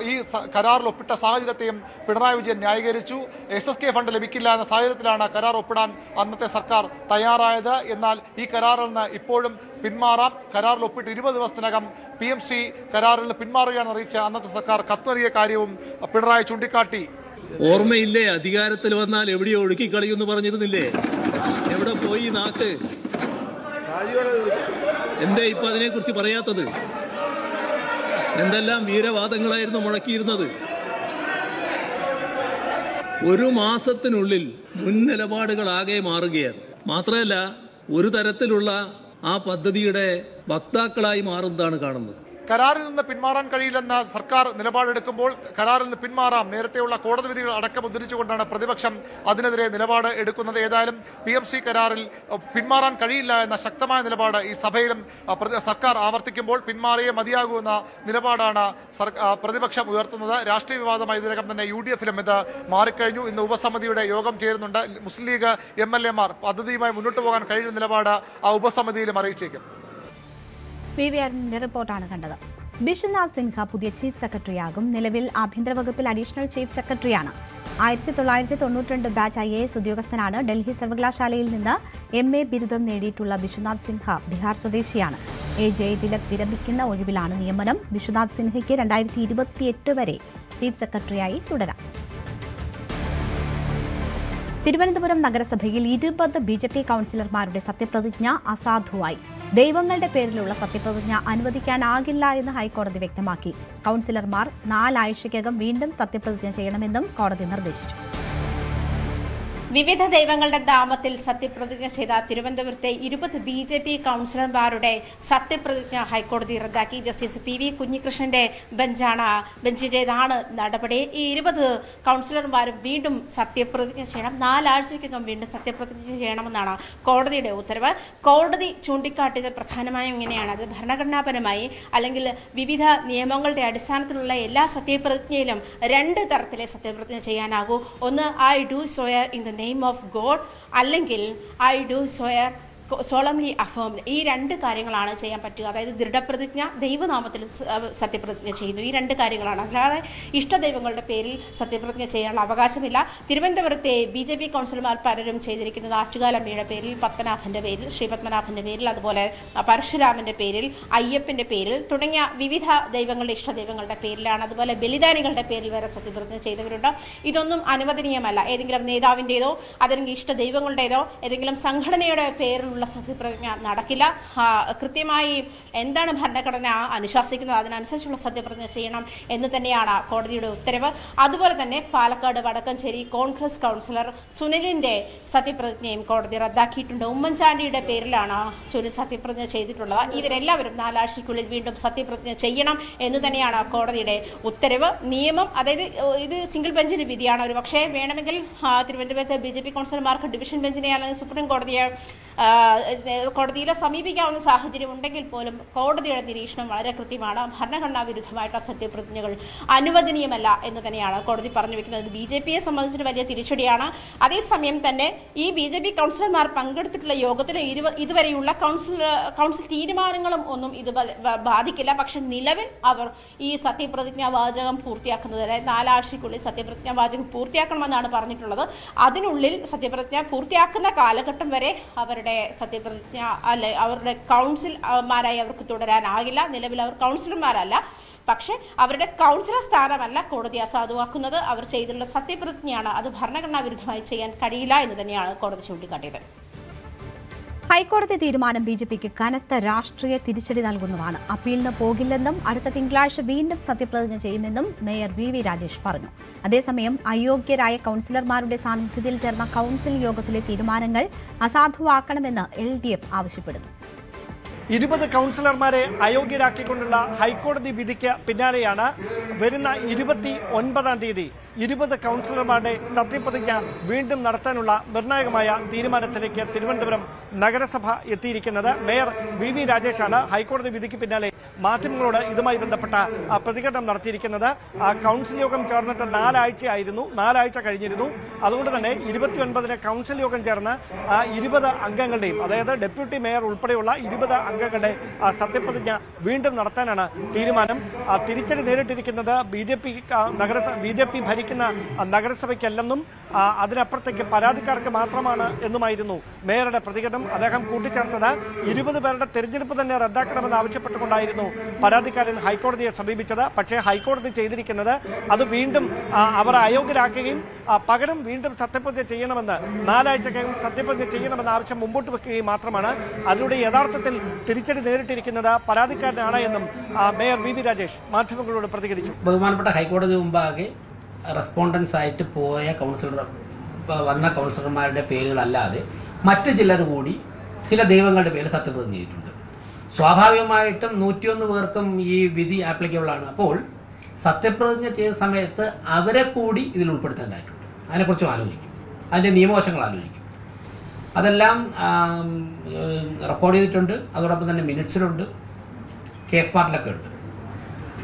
ഈ കരാറിൽ ഒപ്പിട്ട സാഹചര്യത്തെയും പിണറായി വിജയൻ ന്യായീകരിച്ചു. SSK ഫണ്ട് ലഭിക്കില്ല എന്ന സാഹചര്യത്തിലാണ് കരാർ ഒപ്പിടാൻ അന്നത്തെ സർക്കാർ തയ്യാറായത്. എന്നാൽ ഈ കരാറിൽ നിന്ന് ഇപ്പോഴും പിന്മാറാം. കരാറിൽ ഒപ്പിട്ട് 20 ദിവസത്തിനകം PMC കരാറിൽ നിന്ന് പിന്മാറുകയാണെന്ന് അറിയിച്ച അന്നത്തെ സർക്കാർ കത്തൊരുക്കിയ കാര്യവും പിണറായി ചൂണ്ടിക്കാട്ടി. ഓർമ്മയില്ലേ, അധികാരത്തിൽ വന്നാൽ എവിടെയോ ഒഴുക്കിക്കളിയെന്ന് പറഞ്ഞിരുന്നില്ലേ? എവിടെ പോയി നാക്ക്? എന്തേ ഇപ്പൊ അതിനെക്കുറിച്ച് പറയാത്തത്? എന്തെല്ലാം വീരവാദങ്ങളായിരുന്നു മുഴക്കിയിരുന്നത്? ഒരു മാസത്തിനുള്ളിൽ മുൻ നിലപാടുകളാകെ മാറുകയാണ്. മാത്രമല്ല, ഒരു തരത്തിലുള്ള ആ പദ്ധതിയുടെ വക്താക്കളായി മാറുന്നതാണ് കാണുന്നത്. കരാറിൽ നിന്ന് പിന്മാറാൻ കഴിയില്ലെന്ന സർക്കാർ നിലപാടെടുക്കുമ്പോൾ കരാറിൽ നിന്ന് പിന്മാറാം, നേരത്തെയുള്ള കോടതി വിധികൾ അടക്കം ഉദ്ധരിച്ചുകൊണ്ടാണ് പ്രതിപക്ഷം അതിനെതിരെ നിലപാട് എടുക്കുന്നത്. ഏതായാലും PMC കരാറിൽ പിന്മാറാൻ കഴിയില്ല എന്ന ശക്തമായ നിലപാട് ഈ സഭയിലും സർക്കാർ ആവർത്തിക്കുമ്പോൾ പിന്മാറിയേ മതിയാകൂ എന്ന നിലപാടാണ് പ്രതിപക്ഷം ഉയർത്തുന്നത്. രാഷ്ട്രീയ വിവാദമായി ഇതിനകം തന്നെ UDF-ലും ഇത് മാറിക്കഴിഞ്ഞു. ഇന്ന് ഉപസമിതിയുടെ യോഗം ചേരുന്നുണ്ട്. മുസ്ലിം ലീഗ് MLA-മാർ പദ്ധതിയുമായി മുന്നോട്ട് പോകാൻ കഴിയുന്ന നിലപാട് ആ ഉപസമിതിയിലും അറിയിച്ചേക്കും. PVRന്റെ റിപ്പോർട്ടാണ് കണ്ടത്. ബിശ്വനാഥ് സിൻഹ പുതിയ ചീഫ് സെക്രട്ടറിയാകും. നിലവിൽ ആഭ്യന്തര വകുപ്പിൽ അഡീഷണൽ ചീഫ് സെക്രട്ടറിയാണ്. 1992 ബാച്ച് IAS ഉദ്യോഗസ്ഥനാണ്. ഡൽഹി സർവകലാശാലയിൽ നിന്ന് MA ബിരുദം നേടിയിട്ടുള്ള ബിശ്വനാഥ് സിൻഹ ബീഹാർ സ്വദേശിയാണ്. ജയതിലക് വിരമിക്കുന്ന ഒഴിവിലാണ് നിയമനം. ബിശ്വനാഥ് സിൻഹയ്ക്ക് 2028 വരെ ചീഫ് സെക്രട്ടറിയായി തുടരാം. തിരുവനന്തപുരം നഗരസഭയിൽ 20 BJP കൌൺസിലർമാരുടെ സത്യപ്രതിജ്ഞ അസാധുവായി. ദൈവങ്ങളുടെ പേരിലുള്ള സത്യപ്രതിജ്ഞ അനുവദിക്കാനാകില്ല എന്ന് ഹൈക്കോടതി വ്യക്തമാക്കി. കൌൺസിലർമാർ 4 ആഴ്ചയ്ക്കകം വീണ്ടും സത്യപ്രതിജ്ഞ ചെയ്യണമെന്നും കോടതി നിർദ്ദേശിച്ചു. വിവിധ ദൈവങ്ങളുടെ നാമത്തിൽ സത്യപ്രതിജ്ഞ ചെയ്ത തിരുവനന്തപുരത്തെ 20 BJP കൌൺസിലർമാരുടെ സത്യപ്രതിജ്ഞ ഹൈക്കോടതി റദ്ദാക്കി. ജസ്റ്റിസ് PV കുഞ്ഞികൃഷ്ണന്റെ ബെഞ്ചിന്റേതാണ് നടപടി. ഈ 20 കൌൺസിലർമാരും വീണ്ടും സത്യപ്രതിജ്ഞ ചെയ്യണം. 4 ആഴ്ചയ്ക്കകം വീണ്ടും സത്യപ്രതിജ്ഞ ചെയ്യണമെന്നാണ് കോടതിയുടെ ഉത്തരവ്. കോടതി ചൂണ്ടിക്കാട്ടിയത് പ്രധാനമായും ഇങ്ങനെയാണ്. അത് ഭരണഘടനാപരമായി അല്ലെങ്കിൽ വിവിധ നിയമങ്ങളുടെ അടിസ്ഥാനത്തിലുള്ള എല്ലാ സത്യപ്രതിജ്ഞയിലും 2 തരത്തിലെ സത്യപ്രതിജ്ഞ ചെയ്യാനാകൂ. ഒന്ന്, I do swear in the name of God, അല്ലെങ്കിൽ I do swear solemnly affirmed. ഈ 2 കാര്യങ്ങളാണ് ചെയ്യാൻ പറ്റുക. അതായത് ദൃഢപ്രതിജ്ഞ, ദൈവനാമത്തിൽ സത്യപ്രതിജ്ഞ ചെയ്യുന്നു. ഈ 2 കാര്യങ്ങളാണ്. അല്ലാതെ ഇഷ്ടദൈവങ്ങളുടെ പേരിൽ സത്യപ്രതിജ്ഞ ചെയ്യാനുള്ള അവകാശമില്ല. തിരുവനന്തപുരത്തെ BJP കൗൺസിലർമാർ പലരും ചെയ്തിരിക്കുന്നത് ആറ്റുകാലമ്മയുടെ പേരിൽ, പത്മനാഭന്റെ പേരിൽ, ശ്രീപത്മനാഭന്റെ പേരിൽ, അതുപോലെ പരശുരാമന്റെ പേരിൽ, അയ്യപ്പന്റെ പേരിൽ തുടങ്ങിയ വിവിധ ദൈവങ്ങളുടെ ഇഷ്ടദൈവങ്ങളുടെ പേരിലാണ്. അതുപോലെ ബലിദാനികളുടെ പേരിൽ വരെ സത്യപ്രതിജ്ഞ ചെയ്തവരുണ്ട്. ഇതൊന്നും അനുവദനീയമല്ല. ഏതെങ്കിലും നേതാവിൻ്റെതോ അല്ലെങ്കിൽ ഇഷ്ടദൈവങ്ങളുടേതോ ഏതെങ്കിലും സംഘടനയുടെ പേരിൽ സത്യപ്രതിജ്ഞ നടക്കില്ല. കൃത്യമായി എന്താണ് ഭരണഘടന അനുശാസിക്കുന്നത് അതിനനുസരിച്ചുള്ള സത്യപ്രതിജ്ഞ ചെയ്യണം എന്ന് തന്നെയാണ് കോടതിയുടെ ഉത്തരവ്. അതുപോലെ തന്നെ പാലക്കാട് വടക്കഞ്ചേരി കോൺഗ്രസ് കൗൺസിലർ സുനിലിന്റെ സത്യപ്രതിജ്ഞയും കോടതി റദ്ദാക്കിയിട്ടുണ്ട്. ഉമ്മൻചാണ്ടിയുടെ പേരിലാണ് സുനിൽ സത്യപ്രതിജ്ഞ ചെയ്തിട്ടുള്ളത്. ഇവരെല്ലാവരും 4 ആഴ്ചയ്ക്കുള്ളിൽ വീണ്ടും സത്യപ്രതിജ്ഞ ചെയ്യണം എന്ന് തന്നെയാണ് കോടതിയുടെ ഉത്തരവ്. നിയമം, അതായത് ഇത് സിംഗിൾ ബെഞ്ചിന്റെ വിധിയാണ്. ഒരു പക്ഷേ വേണമെങ്കിൽ തിരുവനന്തപുരത്തെ BJP കൗൺസിലർമാർക്ക് ഡിവിഷൻ ബെഞ്ചിനെ അല്ലെങ്കിൽ സുപ്രീം കോടതിയെ കോടതിയിലെ സമീപിക്കാവുന്ന സാഹചര്യം ഉണ്ടെങ്കിൽ പോലും കോടതിയുടെ നിരീക്ഷണം വളരെ കൃത്യമാണ്. ഭരണഘടനാ വിരുദ്ധമായിട്ടുള്ള സത്യപ്രതിജ്ഞകൾ അനുവദനീയമല്ല എന്ന് തന്നെയാണ് കോടതി പറഞ്ഞു വെക്കുന്നത്. BJPയെ സംബന്ധിച്ചിട്ട് വലിയ തിരിച്ചടിയാണ്. അതേസമയം തന്നെ ഈ BJP കൗൺസിലർമാർ പങ്കെടുത്തിട്ടുള്ള യോഗത്തിന് ഇതുവരെയുള്ള കൗൺസിൽ തീരുമാനങ്ങളും ഒന്നും ഇത് ബാധിക്കില്ല. പക്ഷെ നിലവിൽ അവർ ഈ സത്യപ്രതിജ്ഞാ വാചകം പൂർത്തിയാക്കുന്നതിന് 4 ആഴ്ചയ്ക്കുള്ളിൽ സത്യപ്രതിജ്ഞാ വാചകം പൂർത്തിയാക്കണമെന്നാണ് പറഞ്ഞിട്ടുള്ളത്. അതിനുള്ളിൽ സത്യപ്രതിജ്ഞ പൂർത്തിയാക്കുന്ന കാലഘട്ടം വരെ അവരുടെ സത്യപ്രതിജ്ഞ അവരുടെ കൗൺസിലർമാരായി അവർക്ക് തുടരാനാകില്ല. നിലവിൽ അവർ കൗൺസിലർമാരല്ല, പക്ഷേ അവരുടെ കൗൺസിലർ സ്ഥാനമല്ല കോടതി അസാധുവാക്കുന്നത്. അവർ ചെയ്തിട്ടുള്ള സത്യപ്രതിജ്ഞയാണ്. അത് ഭരണഘടനാ വിരുദ്ധമായി ചെയ്യാൻ കഴിയില്ല എന്ന് തന്നെയാണ് കോടതി ചൂണ്ടിക്കാട്ടിയത്. ഹൈക്കോടതി തീരുമാനം BJPക്ക് കനത്ത രാഷ്ട്രീയ തിരിച്ചടി നൽകുന്നതാണ്. അപ്പീലിന് പോകില്ലെന്നും അടുത്ത തിങ്കളാഴ്ച വീണ്ടും സത്യപ്രതിജ്ഞ ചെയ്യുമെന്നും മേയർ VV രാജേഷ് പറഞ്ഞു. അതേസമയം അയോഗ്യരായ കൌൺസിലർമാരുടെ സാന്നിധ്യത്തിൽ ചേർന്ന കൌൺസിൽ യോഗത്തിലെ തീരുമാനങ്ങൾ അസാധുവാക്കണമെന്ന് LDF ആവശ്യപ്പെടുന്നു. 20 കൗൺസിലർമാരെ അയോഗ്യരാക്കിക്കൊണ്ടുള്ള ഹൈക്കോടതി വിധിക്ക് പിന്നാലെയാണ് വരുന്ന 29-ാം തീയതി 20 കൗൺസിലർമാരുടെ സത്യപ്രതിജ്ഞ വീണ്ടും നടത്താനുള്ള നിർണായകമായ തീരുമാനത്തിലേക്ക് തിരുവനന്തപുരം നഗരസഭ എത്തിയിരിക്കുന്നത്. മേയർ VV രാജേഷാണ് ഹൈക്കോടതി വിധിക്ക് പിന്നാലെ മാധ്യമങ്ങളോട് ഇതുമായി ബന്ധപ്പെട്ട പ്രതികരണം നടത്തിയിരിക്കുന്നത്. കൗൺസിൽ യോഗം ചേർന്നിട്ട് 4 ആഴ്ചയായിരുന്നു, 4 ആഴ്ച കഴിഞ്ഞിരുന്നു. അതുകൊണ്ട് തന്നെ 29-ന് കൗൺസിൽ യോഗം ചേർന്ന് 20 അംഗങ്ങളുടെയും, അതായത് ഡെപ്യൂട്ടി മേയർ ഉൾപ്പെടെയുള്ള 20 അംഗങ്ങളുടെ സത്യപ്രതിജ്ഞ വീണ്ടും നടത്താനാണ് തീരുമാനം. തിരിച്ചടി നേരിട്ടിരിക്കുന്നത് BJP ഭരിക്കുന്ന നഗരസഭയ്ക്കല്ലെന്നും അതിനപ്പുറത്തേക്ക് പരാതിക്കാർക്ക് മാത്രമാണ് എന്നുമായിരുന്നു മേയറുടെ പ്രതികരണം. അദ്ദേഹം കൂട്ടിച്ചേർത്തത് 20 പേരുടെ തെരഞ്ഞെടുപ്പ് തന്നെ റദ്ദാക്കണമെന്ന് ആവശ്യപ്പെട്ടുകൊണ്ടായിരുന്നു പരാതിക്കാരൻ ഹൈക്കോടതിയെ സമീപിച്ചത്. പക്ഷേ ഹൈക്കോടതി ചെയ്തിരിക്കുന്നത് അത് വീണ്ടും അവർ അയോഗ്യരാക്കുകയും പകരം വീണ്ടും സത്യപ്രതിജ്ഞ ചെയ്യണമെന്ന് 4 ആഴ്ചക്കകം സത്യപ്രതിജ്ഞ ചെയ്യണമെന്ന ആവശ്യം മുമ്പോട്ട് വെക്കുകയും മാത്രമാണ്. അതിലൂടെ യഥാർത്ഥത്തിൽ തിരിച്ചടി നേരിട്ടിരിക്കുന്നത് പരാതിക്കാരനാണ് എന്നും മേയർ VV രാജേഷ് മാധ്യമങ്ങളോട് പ്രതികരിച്ചു. ബഹുമാനപ്പെട്ട ഹൈക്കോടതി മുമ്പാകെ റെസ്പോണ്ടൻസ് ആയിട്ട് പോയ വന്ന കൗൺസിലർമാരുടെ പേരുകളല്ലാതെ മറ്റു ചിലർ കൂടി ചില ദൈവങ്ങളുടെ പേര് സത്യപ്രതിജ്ഞ ചെയ്തിട്ടുണ്ട്. സ്വാഭാവികമായിട്ടും 101 പേർക്കും ഈ വിധി ആപ്ലിക്കബിൾ ആണ്. അപ്പോൾ സത്യപ്രതിജ്ഞ ചെയ്ത സമയത്ത് അവരെ കൂടി ഇതിൽ ഉൾപ്പെടുത്തേണ്ടതായിട്ടുണ്ട്. അതിനെക്കുറിച്ചും ആലോചിക്കും, അതിൻ്റെ നിയമവശങ്ങൾ ആലോചിക്കും. അതെല്ലാം റെക്കോർഡ് ചെയ്തിട്ടുണ്ട്. അതോടൊപ്പം തന്നെ മിനിറ്റ്സിലുണ്ട്, കേസ് പാർട്ടിലൊക്കെ ഉണ്ട്.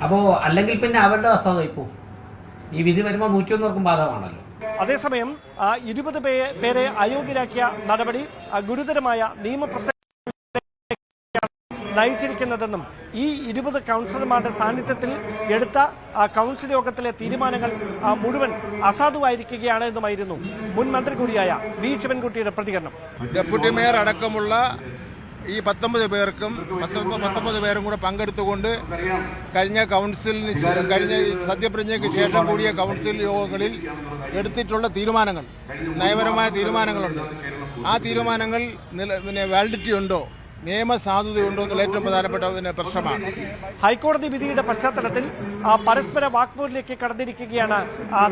അപ്പോൾ അല്ലെങ്കിൽ പിന്നെ അവരുടെ അസാധുവായി പോകും. ഈ വിധി വരുമ്പോൾ 101 പേർക്കും ബാധകമാണല്ലോ. അതേസമയം 20 പേരെ അയോഗ്യരാക്കിയ നടപടി ഗുരുതരമായ നിയമപ്രശ്നം നയിച്ചിരിക്കുന്നതെന്നും ഈ 20 കൗൺസിലർമാരുടെ സാന്നിധ്യത്തിൽ എടുത്ത കൗൺസിൽ യോഗത്തിലെ തീരുമാനങ്ങൾ മുഴുവൻ അസാധുവായിരിക്കുകയാണ് എന്നുമായിരുന്നു മുൻ മന്ത്രി കൂടിയായ V ശിവൻകുട്ടിയുടെ പ്രതികരണം. ഡെപ്യൂട്ടി മേയർ അടക്കമുള്ള ഈ 19 പേർക്കും 19 പേരും കൂടെ പങ്കെടുത്തുകൊണ്ട് കഴിഞ്ഞ സത്യപ്രതിജ്ഞയ്ക്ക് ശേഷം കൂടിയ കൗൺസിൽ യോഗങ്ങളിൽ എടുത്തിട്ടുള്ള തീരുമാനങ്ങൾ, നയപരമായ തീരുമാനങ്ങളുണ്ട്. ആ തീരുമാനങ്ങൾ വാലിഡിറ്റി ഉണ്ടോ, നിയമസാധുതയുണ്ടോ എന്നുള്ള ഏറ്റവും പ്രധാനപ്പെട്ട പ്രശ്നമാണ്. ഹൈക്കോടതി വിധിയുടെ പശ്ചാത്തലത്തിൽ പരസ്പര വാക്പോരിലേക്ക് കടന്നിരിക്കുകയാണ്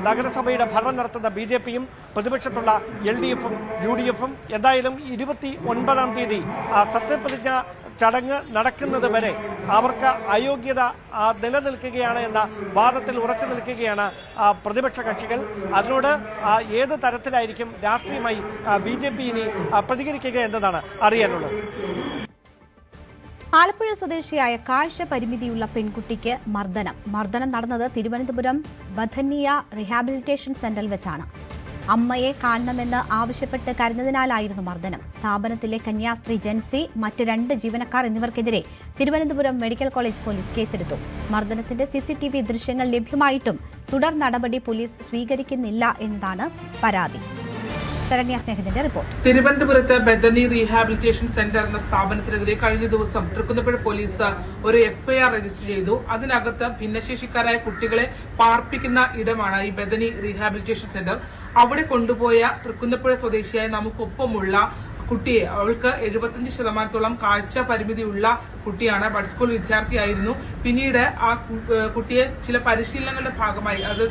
നഗരസഭയുടെ ഭരണം നടത്തുന്ന BJPയും പ്രതിപക്ഷത്തുള്ള LDFും UDFും. എന്തായാലും 29-ാം തീയതി സത്യപ്രതിജ്ഞ ചടങ്ങ് നടക്കുന്നത് വരെ അവർക്ക് അയോഗ്യത നിലനിൽക്കുകയാണ് എന്ന വാദത്തിൽ ഉറച്ചു നിൽക്കുകയാണ് പ്രതിപക്ഷ കക്ഷികൾ. അതിനോട് ഏത് തരത്തിലായിരിക്കും രാഷ്ട്രീയമായി BJP ഇനി പ്രതികരിക്കുക എന്നതാണ് അറിയാനുള്ളത്. ആലപ്പുഴ സ്വദേശിയായ കാഴ്ച പരിമിതിയുള്ള പെൺകുട്ടിക്ക് മർദ്ദനം നടന്നത് തിരുവനന്തപുരം ബഥനിയ റീഹാബിലിറ്റേഷൻ സെന്ററിൽ വെച്ചാണ്. അമ്മയെ കാണണമെന്ന് ആവശ്യപ്പെട്ട് കരഞ്ഞതിനാലായിരുന്നു മർദ്ദനം. സ്ഥാപനത്തിലെ കന്യാസ്ത്രീ ജെൻസി, മറ്റ് 2 ജീവനക്കാർ എന്നിവർക്കെതിരെ തിരുവനന്തപുരം മെഡിക്കൽ കോളേജ് പോലീസ് കേസെടുത്തു. മർദ്ദനത്തിന്റെ CCTV ദൃശ്യങ്ങൾ ലഭ്യമായിട്ടും തുടർ നടപടി പോലീസ് സ്വീകരിക്കുന്നില്ല എന്നതാണ് പരാതി. തിരുവനന്തപുരത്ത് ബഥനി റീഹാബിലിറ്റേഷൻ സെന്റർ എന്ന സ്ഥാപനത്തിനെതിരെ കഴിഞ്ഞ ദിവസം തൃക്കുന്നപ്പുഴ പോലീസ് ഒരു FIR രജിസ്റ്റർ ചെയ്തു. അതിനകത്ത് ഭിന്നശേഷിക്കാരായ കുട്ടികളെ പാർപ്പിക്കുന്ന ഇടമാണ് ഈ ബഥനി റീഹാബിലിറ്റേഷൻ സെന്റർ. അവിടെ കൊണ്ടുപോയ തൃക്കുന്നപ്പുഴ സ്വദേശിയായ നമുക്കൊപ്പമുള്ള കുട്ടിയെ, അവൾക്ക് 75% കാഴ്ച പരിമിതിയുള്ള കുട്ടിയാണ്, ബഡ് സ്കൂൾ വിദ്യാർത്ഥിയായിരുന്നു. പിന്നീട് ആ കുട്ടിയെ ചില പരിശീലനങ്ങളുടെ ഭാഗമായി, അത്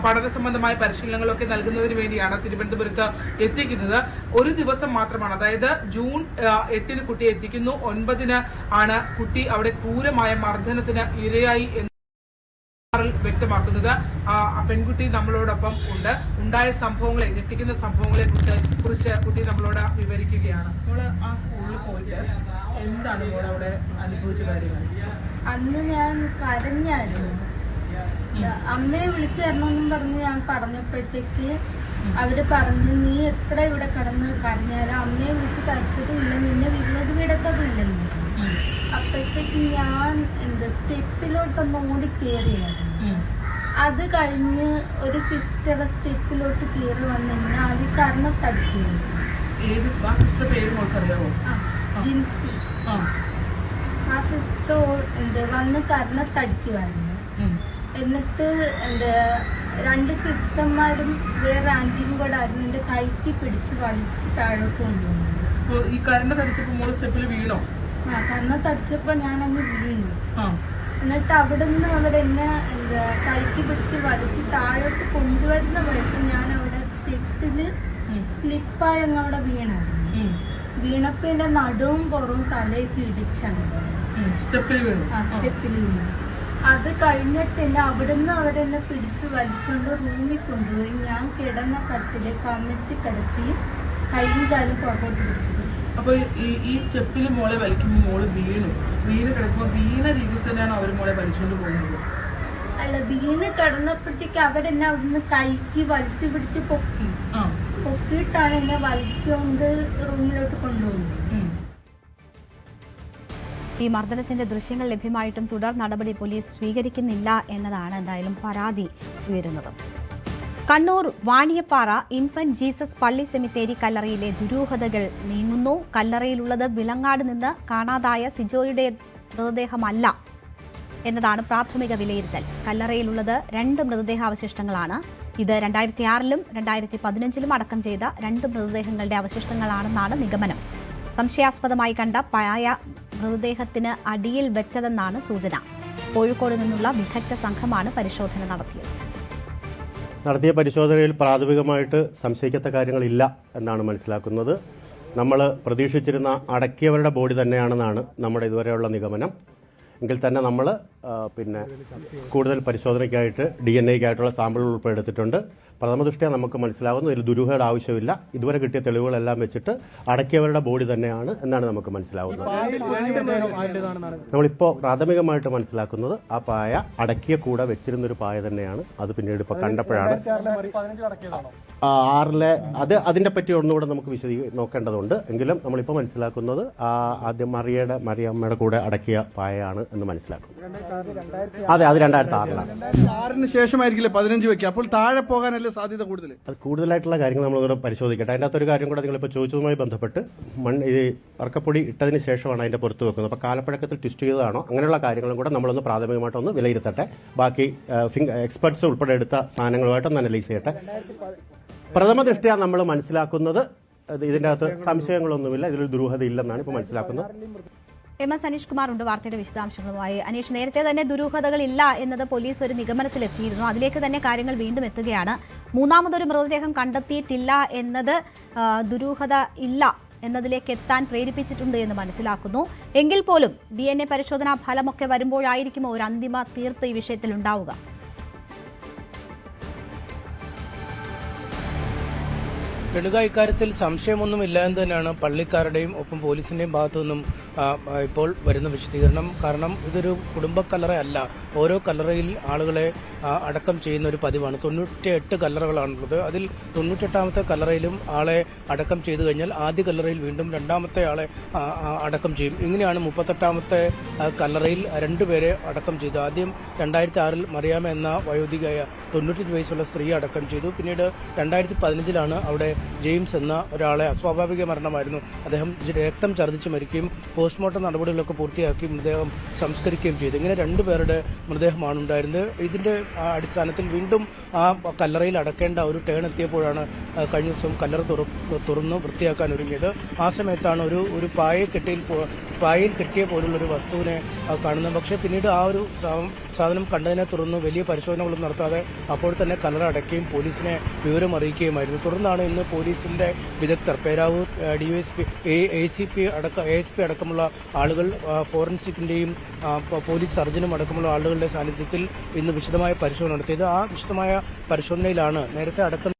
പഠന സംബന്ധമായ പരിശീലനങ്ങളൊക്കെ നൽകുന്നതിന് വേണ്ടിയാണ് തിരുവനന്തപുരത്ത് എത്തിക്കുന്നത്. ഒരു ദിവസം മാത്രമാണ്, അതായത് ജൂൺ 8-ന് കുട്ടിയെ എത്തിക്കുന്നു. 9-ന് ആണ് കുട്ടി അവിടെ ക്രൂരമായ മർദ്ദനത്തിന് ഇരയായി വ്യക്തമാക്കുന്നത്. പെൺകുട്ടി നമ്മളോടൊപ്പം ഉണ്ട്. ഉണ്ടായ സംഭവങ്ങളെ, ഞെട്ടിക്കുന്ന സംഭവങ്ങളെ കുറിച്ച് കുട്ടി നമ്മളോട് വിവരിക്കുകയാണ്. തന്നെയാണ്. മോള് ആ സ്കൂളിൽ പോയിട്ട് എന്താണ് മോൾ അവിടെ അനുഭവിച്ച കാര്യങ്ങൾ? അന്ന് ഞാൻ കരഞ്ഞായിരുന്നു. അമ്മയെ വിളിച്ചു തരണമെന്നും പറഞ്ഞ് ഞാൻ പറഞ്ഞപ്പോഴത്തേക്ക് അവര് പറഞ്ഞു, നീ എത്ര ഇവിടെ കിടന്ന് കരഞ്ഞാലും അമ്മയെ വിളിച്ച് തരത്തതുമില്ല, നിന്നെ വീട്ടിലോട്ട് വിടത്തതുമില്ലെന്ന്. അപ്പോഴത്തേക്ക് ഞാൻ സ്റ്റെപ്പിലോട്ടൊന്ന് ഓടി കയറിയായിരുന്നു. അത് കഴിഞ്ഞ് ഒരു സിസ്റ്റർ സ്റ്റെപ്പിലോട്ട് കയറി വന്നെന്നെ ആദ്യം കർണത്തടിക്കുന്നു. ജിൻസി. ആ സിസ്റ്റർ വന്ന് കർണത്തടിക്കുമായിരുന്നു. എന്നിട്ട് രണ്ട് സിസ്റ്റർമാരും വേറെ ആന്റിയും കൂടെ ആയിരുന്നു എന്റെ കൈക്ക് പിടിച്ച് വലിച്ച് താഴോട്ട് കൊണ്ടുപോകുന്നത്. ഈ കർണത്തടിച്ചപ്പോ മോള് സ്റ്റെപ്പിൽ വീണോ? കർണത്തടിച്ചപ്പോ ഞാനങ്ങ് വീണു. എന്നിട്ട് അവിടുന്ന് അവരെന്നെ കൈക്ക് പിടിച്ച് വലിച്ച് താഴോട്ട് കൊണ്ടുവരുന്ന വഴിക്ക് ഞാൻ അവിടെ സ്റ്റെപ്പില് സ്ലിപ്പായി അങ്ങ് അവിടെ വീണായിരുന്നു. വീണപ്പോ എന്റെ നടുവും പുറവും തലയൊക്കെ ഇടിച്ചാണ് സ്റ്റെപ്പിൽ വീണു. അത് കഴിഞ്ഞിട്ട് എന്നെ അവിടുന്ന് അവരെന്നെ പിടിച്ച് വലിച്ചുകൊണ്ട് റൂമിൽ കൊണ്ടുപോയി. ഞാൻ കിടന്ന കട്ടില് കമിഴ്ത്തി കിടത്തി കൈയും കാലും പുറകോട്ട് പിടിച്ചു. അപ്പൊ ഈ സ്റ്റെപ്പിൽ മോളെ വലിക്കുമ്പോൾ മോള് വീണ് കിടക്കുമ്പോൾ വീണ രീതിയിൽ തന്നെയാണ് അവർ മോളെ വലിച്ചുകൊണ്ട് പോകുന്നത്? അല്ല, വീണ് കിടന്നപ്പോഴത്തേക്ക് അവരെന്നെ അവിടുന്ന് കൈക്ക് വലിച്ചു പിടിച്ച് പൊക്കിയിട്ടാണ് എന്നെ വലിച്ചുകൊണ്ട് റൂമിലോട്ട് കൊണ്ടുപോകുന്നത്. ഈ മർദ്ദനത്തിന്റെ ദൃശ്യങ്ങൾ ലഭ്യമായിട്ടും തുടർ നടപടി പോലീസ് സ്വീകരിക്കുന്നില്ല എന്നതാണ് എന്തായാലും പരാതി ഉയരുന്നത്. കണ്ണൂർ വാണിയപ്പാറ ഇൻഫന്റ് ജീസസ് പള്ളി സെമിത്തേരി കല്ലറയിലെ ദുരൂഹതകൾ നീങ്ങുന്നു. കല്ലറയിലുള്ളത് വിലങ്ങാട് നിന്ന് കാണാതായ സിജോയുടെ മൃതദേഹമല്ല എന്നതാണ് പ്രാഥമിക വിലയിരുത്തൽ. കല്ലറയിലുള്ളത് 2 മൃതദേഹാവശിഷ്ടങ്ങളാണ്. ഇത് 2006-ലും 2015-ലും അടക്കം ചെയ്ത 2 മൃതദേഹങ്ങളുടെ അവശിഷ്ടങ്ങളാണെന്നാണ് നിഗമനം. സംശയാസ്പദമായി കണ്ട പഴയ മൃതദേഹത്തിന് അടിയിൽ വെച്ചതെന്നാണ് സൂചന. കോഴിക്കോട് നിന്നുള്ള വിദഗ്ധ സംഘമാണ് പരിശോധന നടത്തിയത്. നടത്തിയ പരിശോധനയിൽ പ്രാഥമികമായിട്ട് സംശയിക്കാത്ത കാര്യങ്ങളില്ല എന്നാണ് മനസ്സിലാക്കുന്നത്. നമ്മൾ പ്രതീക്ഷിച്ചിരുന്ന അടക്കിയവരുടെ ബോഡി തന്നെയാണെന്നാണ് നമ്മുടെ ഇതുവരെയുള്ള നിഗമനം. എങ്കിൽ തന്നെ നമ്മൾ കൂടുതൽ പരിശോധനയ്ക്കായിട്ട് DNA-ക്കായിട്ടുള്ള സാമ്പിളുകൾ ഉൾപ്പെടുത്തിയിട്ടുണ്ട്. പ്രഥമദൃഷ്ട്യാ നമുക്ക് മനസ്സിലാവുന്നു ഇതിൽ ദുരൂഹയുടെ ആവശ്യമില്ല. ഇതുവരെ കിട്ടിയ തെളിവുകളെല്ലാം വെച്ചിട്ട് അടക്കിയവരുടെ ബോഡി തന്നെയാണ് എന്നാണ് നമുക്ക് മനസ്സിലാവുന്നത്. നമ്മളിപ്പോൾ പ്രാഥമികമായിട്ട് മനസ്സിലാക്കുന്നത് ആ പായ അടക്കിയ കൂടെ വെച്ചിരുന്നൊരു പായ തന്നെയാണ്. അത് പിന്നീട് ഇപ്പോൾ കണ്ടപ്പോഴാണ് 6-ലെ അതിനെ പറ്റി ഒന്നുകൂടെ നമുക്ക് നോക്കേണ്ടതുണ്ട്. എങ്കിലും നമ്മളിപ്പോൾ മനസ്സിലാക്കുന്നത് ആദ്യം മറിയമ്മയുടെ കൂടെ അടക്കിയ പായയാണ് എന്ന് മനസ്സിലാക്കും. അതെ, അത് 2006-ലാണ്. 2006-ന് ശേഷമായിരിക്കില്ലേ 15 വെക്കുക? അപ്പോൾ താഴെ പോകാനല്ലേ സാധ്യത കൂടുതൽ? അത് കൂടുതലായിട്ടുള്ള കാര്യങ്ങൾ നമ്മളിവിടെ പരിശോധിക്കട്ടെ. അതിൻ്റെ അകത്തൊരു കാര്യം കൂടെ നിങ്ങളിപ്പോൾ ചോദിച്ചതുമായി ബന്ധപ്പെട്ട് ഈ അറക്കപ്പൊടി ഇട്ടതിന് ശേഷമാണ് അതിൻ്റെ പുറത്ത് വെക്കുന്നത്. അപ്പോൾ കാലപ്പഴക്കത്തിൽ ട്വിസ്റ്റ് ചെയ്തതാണോ അങ്ങനെയുള്ള കാര്യങ്ങളും കൂടെ നമ്മളൊന്ന് പ്രാഥമികമായിട്ടൊന്ന് വിലയിരുത്തട്ടെ. ബാക്കി എക്സ്പെർട്സ് ഉൾപ്പെടെ എടുത്ത സാധനങ്ങളുമായിട്ടൊന്ന് അനലൈസ് ചെയ്യട്ടെ. പ്രഥമ ദൃഷ്ട്യാ നമ്മൾ മനസ്സിലാക്കുന്നത് ഇതിൻ്റെ അകത്ത് സംശയങ്ങളൊന്നുമില്ല, ഇതിലൊരു ദുരൂഹത ഇല്ലെന്നാണ് ഇപ്പോൾ മനസ്സിലാക്കുന്നത്. MS അനീഷ് കുമാർ ഉണ്ട് വാർത്തയുടെ വിശദാംശങ്ങളുമായി. അനീഷ്, നേരത്തെ തന്നെ ദുരൂഹതകളില്ല എന്നത് പോലീസ് ഒരു നിഗമനത്തിലെത്തിയിരുന്നു. അതിലേക്ക് തന്നെ കാര്യങ്ങൾ വീണ്ടും എത്തുകയാണ്. മൂന്നാമതൊരു മൃതദേഹം കണ്ടെത്തിയിട്ടില്ല എന്നത് ദുരൂഹത ഇല്ല എന്നതിലേക്ക് എത്താൻ പ്രേരിപ്പിച്ചിട്ടുണ്ട് എന്ന് മനസ്സിലാക്കുന്നു. എങ്കിൽ പോലും DNA പരിശോധനാ ഫലമൊക്കെ വരുമ്പോഴായിരിക്കുമോ ഒരു അന്തിമ തീർപ്പ് ഈ വിഷയത്തിൽ ഉണ്ടാവുക? ലളിത, ഇക്കാര്യത്തിൽ സംശയമൊന്നുമില്ല എന്ന് തന്നെയാണ് പള്ളിക്കാരുടെയും ഒപ്പം പോലീസിന്റെയും ഭാഗത്തു നിന്നും ഇപ്പോൾ വരുന്ന വിശദീകരണം. കാരണം ഇതൊരു കുടുംബ കല്ലറയല്ല. ഓരോ കല്ലറയിൽ ആളുകളെ അടക്കം ചെയ്യുന്ന ഒരു പതിവാണ്. 98 കല്ലറകളാണുള്ളത്. അതിൽ 98ാമത്തെ കല്ലറയിലും ആളെ അടക്കം ചെയ്തു കഴിഞ്ഞാൽ ആദ്യ കല്ലറയിൽ വീണ്ടും 2ാമത്തെ ആളെ അടക്കം ചെയ്യും. ഇങ്ങനെയാണ് 38ാമത്തെ കല്ലറയിൽ 2 പേരെ അടക്കം ചെയ്തു. ആദ്യം 2006-ൽ മറിയാമ്മ എന്ന വയോധികയായ 95 വയസ്സുള്ള സ്ത്രീ അടക്കം ചെയ്തു. പിന്നീട് 2015-ലാണ് അവിടെ ജെയിംസ് എന്ന ഒരാളെ അസ്വാഭാവിക മരണമായിരുന്നു. അദ്ദേഹം രക്തം ഛർദ്ദിച്ച് മരിക്കുകയും പോസ്റ്റ്മോർട്ടം നടപടികളൊക്കെ പൂർത്തിയാക്കി മൃതദേഹം സംസ്കരിക്കുകയും ചെയ്തു. ഇങ്ങനെ 2 പേരുടെ മൃതദേഹമാണ് ഉണ്ടായിരുന്നത്. ഇതിന്റെ അടിസ്ഥാനത്തിൽ വീണ്ടും ആ കല്ലറയിൽ അടക്കേണ്ട ഒരു ടേൺ എത്തിയപ്പോഴാണ് കഴിഞ്ഞ ദിവസം കല്ലറ തുറന്ന് വൃത്തിയാക്കാൻ ഒരുങ്ങിയത്. ആ സമയത്താണ് ഒരു പായയിൽ കെട്ടിയ പോലുള്ളൊരു വസ്തുവിനെ കാണുന്നത്. പക്ഷേ പിന്നീട് ആ ഒരു സാധനം കണ്ടതിനെ തുടർന്ന് വലിയ പരിശോധനകളൊന്നും നടത്താതെ അപ്പോൾ തന്നെ കല്ലറ അടയ്ക്കുകയും പോലീസിനെ വിവരം അറിയിക്കുകയുമായിരുന്നു. തുടർന്നാണ് ഇന്ന് പോലീസിന്റെ വിദഗ്ധർ പേരാവൂർ DYSP ASP അടക്കമുള്ള ആളുകൾ, ഫോറൻസിക്കിന്റെയും പോലീസ് സർജനും അടക്കമുള്ള ആളുകളുടെ സാന്നിധ്യത്തിൽ ഇന്ന് വിശദമായ പരിശോധന നടത്തിയത്. ആ വിശദമായ പരിശോധനയിലാണ് നേരത്തെ അടക്കം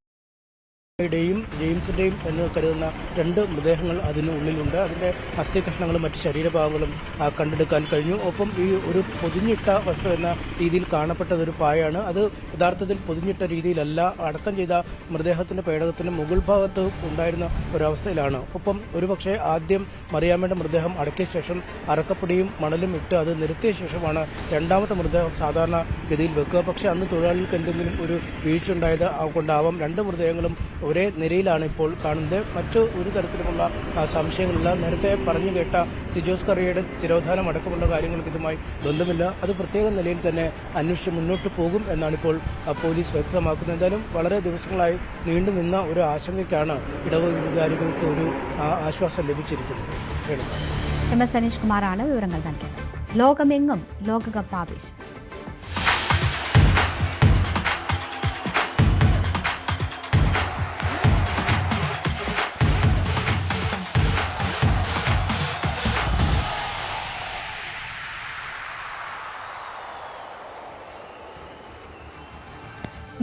യും ജെയിംസിന്റെ പോലീസിൻ്റെയും എന്ന് കരുതുന്ന 2 മൃതദേഹങ്ങൾ അതിനുള്ളിലുണ്ട്. അതിൻ്റെ അസ്ഥി കഷ്ണങ്ങളും മറ്റ് ശരീരഭാഗങ്ങളും കണ്ടെടുക്കാൻ കഴിഞ്ഞു. ഒപ്പം ഈ ഒരു പൊതിഞ്ഞിട്ട വസ്തു എന്ന രീതിയിൽ കാണപ്പെട്ടതൊരു പായാണ്. അത് യഥാർത്ഥത്തിൽ പൊതിഞ്ഞിട്ട രീതിയിലല്ല, അടക്കം ചെയ്ത മൃതദേഹത്തിൻ്റെ പേടകത്തിന് മുകൾ ഭാഗത്ത് ഉണ്ടായിരുന്ന ഒരവസ്ഥയിലാണ്. ഒപ്പം ഒരുപക്ഷെ ആദ്യം മറിയാമ്മയുടെ മൃതദേഹം അടക്കിയ ശേഷം അറക്കപ്പൊടിയും മണലും ഇട്ട് അത് നിരത്തിയ ശേഷമാണ് രണ്ടാമത്തെ മൃതദേഹം സാധാരണ ഗതിയിൽ വെക്കുക. പക്ഷേ അന്ന് തൊഴിലാളികൾക്ക് എന്തെങ്കിലും ഒരു വീഴ്ച ഉണ്ടായത് കൊണ്ടാവാം 2 മൃതദേഹങ്ങളും ഒരേ നിരയിലാണ് ഇപ്പോൾ കാണുന്നത്. മറ്റു ഒരു തരത്തിലുമുള്ള സംശയങ്ങളില്ല. നേരത്തെ പറഞ്ഞു കേട്ട സിജോസ് കറിയുടെ തിരോധാനം അടക്കമുള്ള കാര്യങ്ങൾക്ക് ഇതുമായി ബന്ധമില്ല. അത് പ്രത്യേക നിലയിൽ തന്നെ അന്വേഷിച്ച് മുന്നോട്ട് പോകും എന്നാണ് ഇപ്പോൾ പോലീസ് വ്യക്തമാക്കുന്നത്. എന്തായാലും വളരെ ദിവസങ്ങളായി നീണ്ടുനിന്ന ഒരു ആശങ്കയ്ക്കാണ് ഇടവക വികാരികൾക്ക് ഒരു ആശ്വാസം ലഭിച്ചിരിക്കുന്നത്. MS അനീഷ് കുമാറാണ് വിവരങ്ങൾ നൽകിയത്. ലോകമെങ്ങും ലോകകപ്പ് ആവേശം.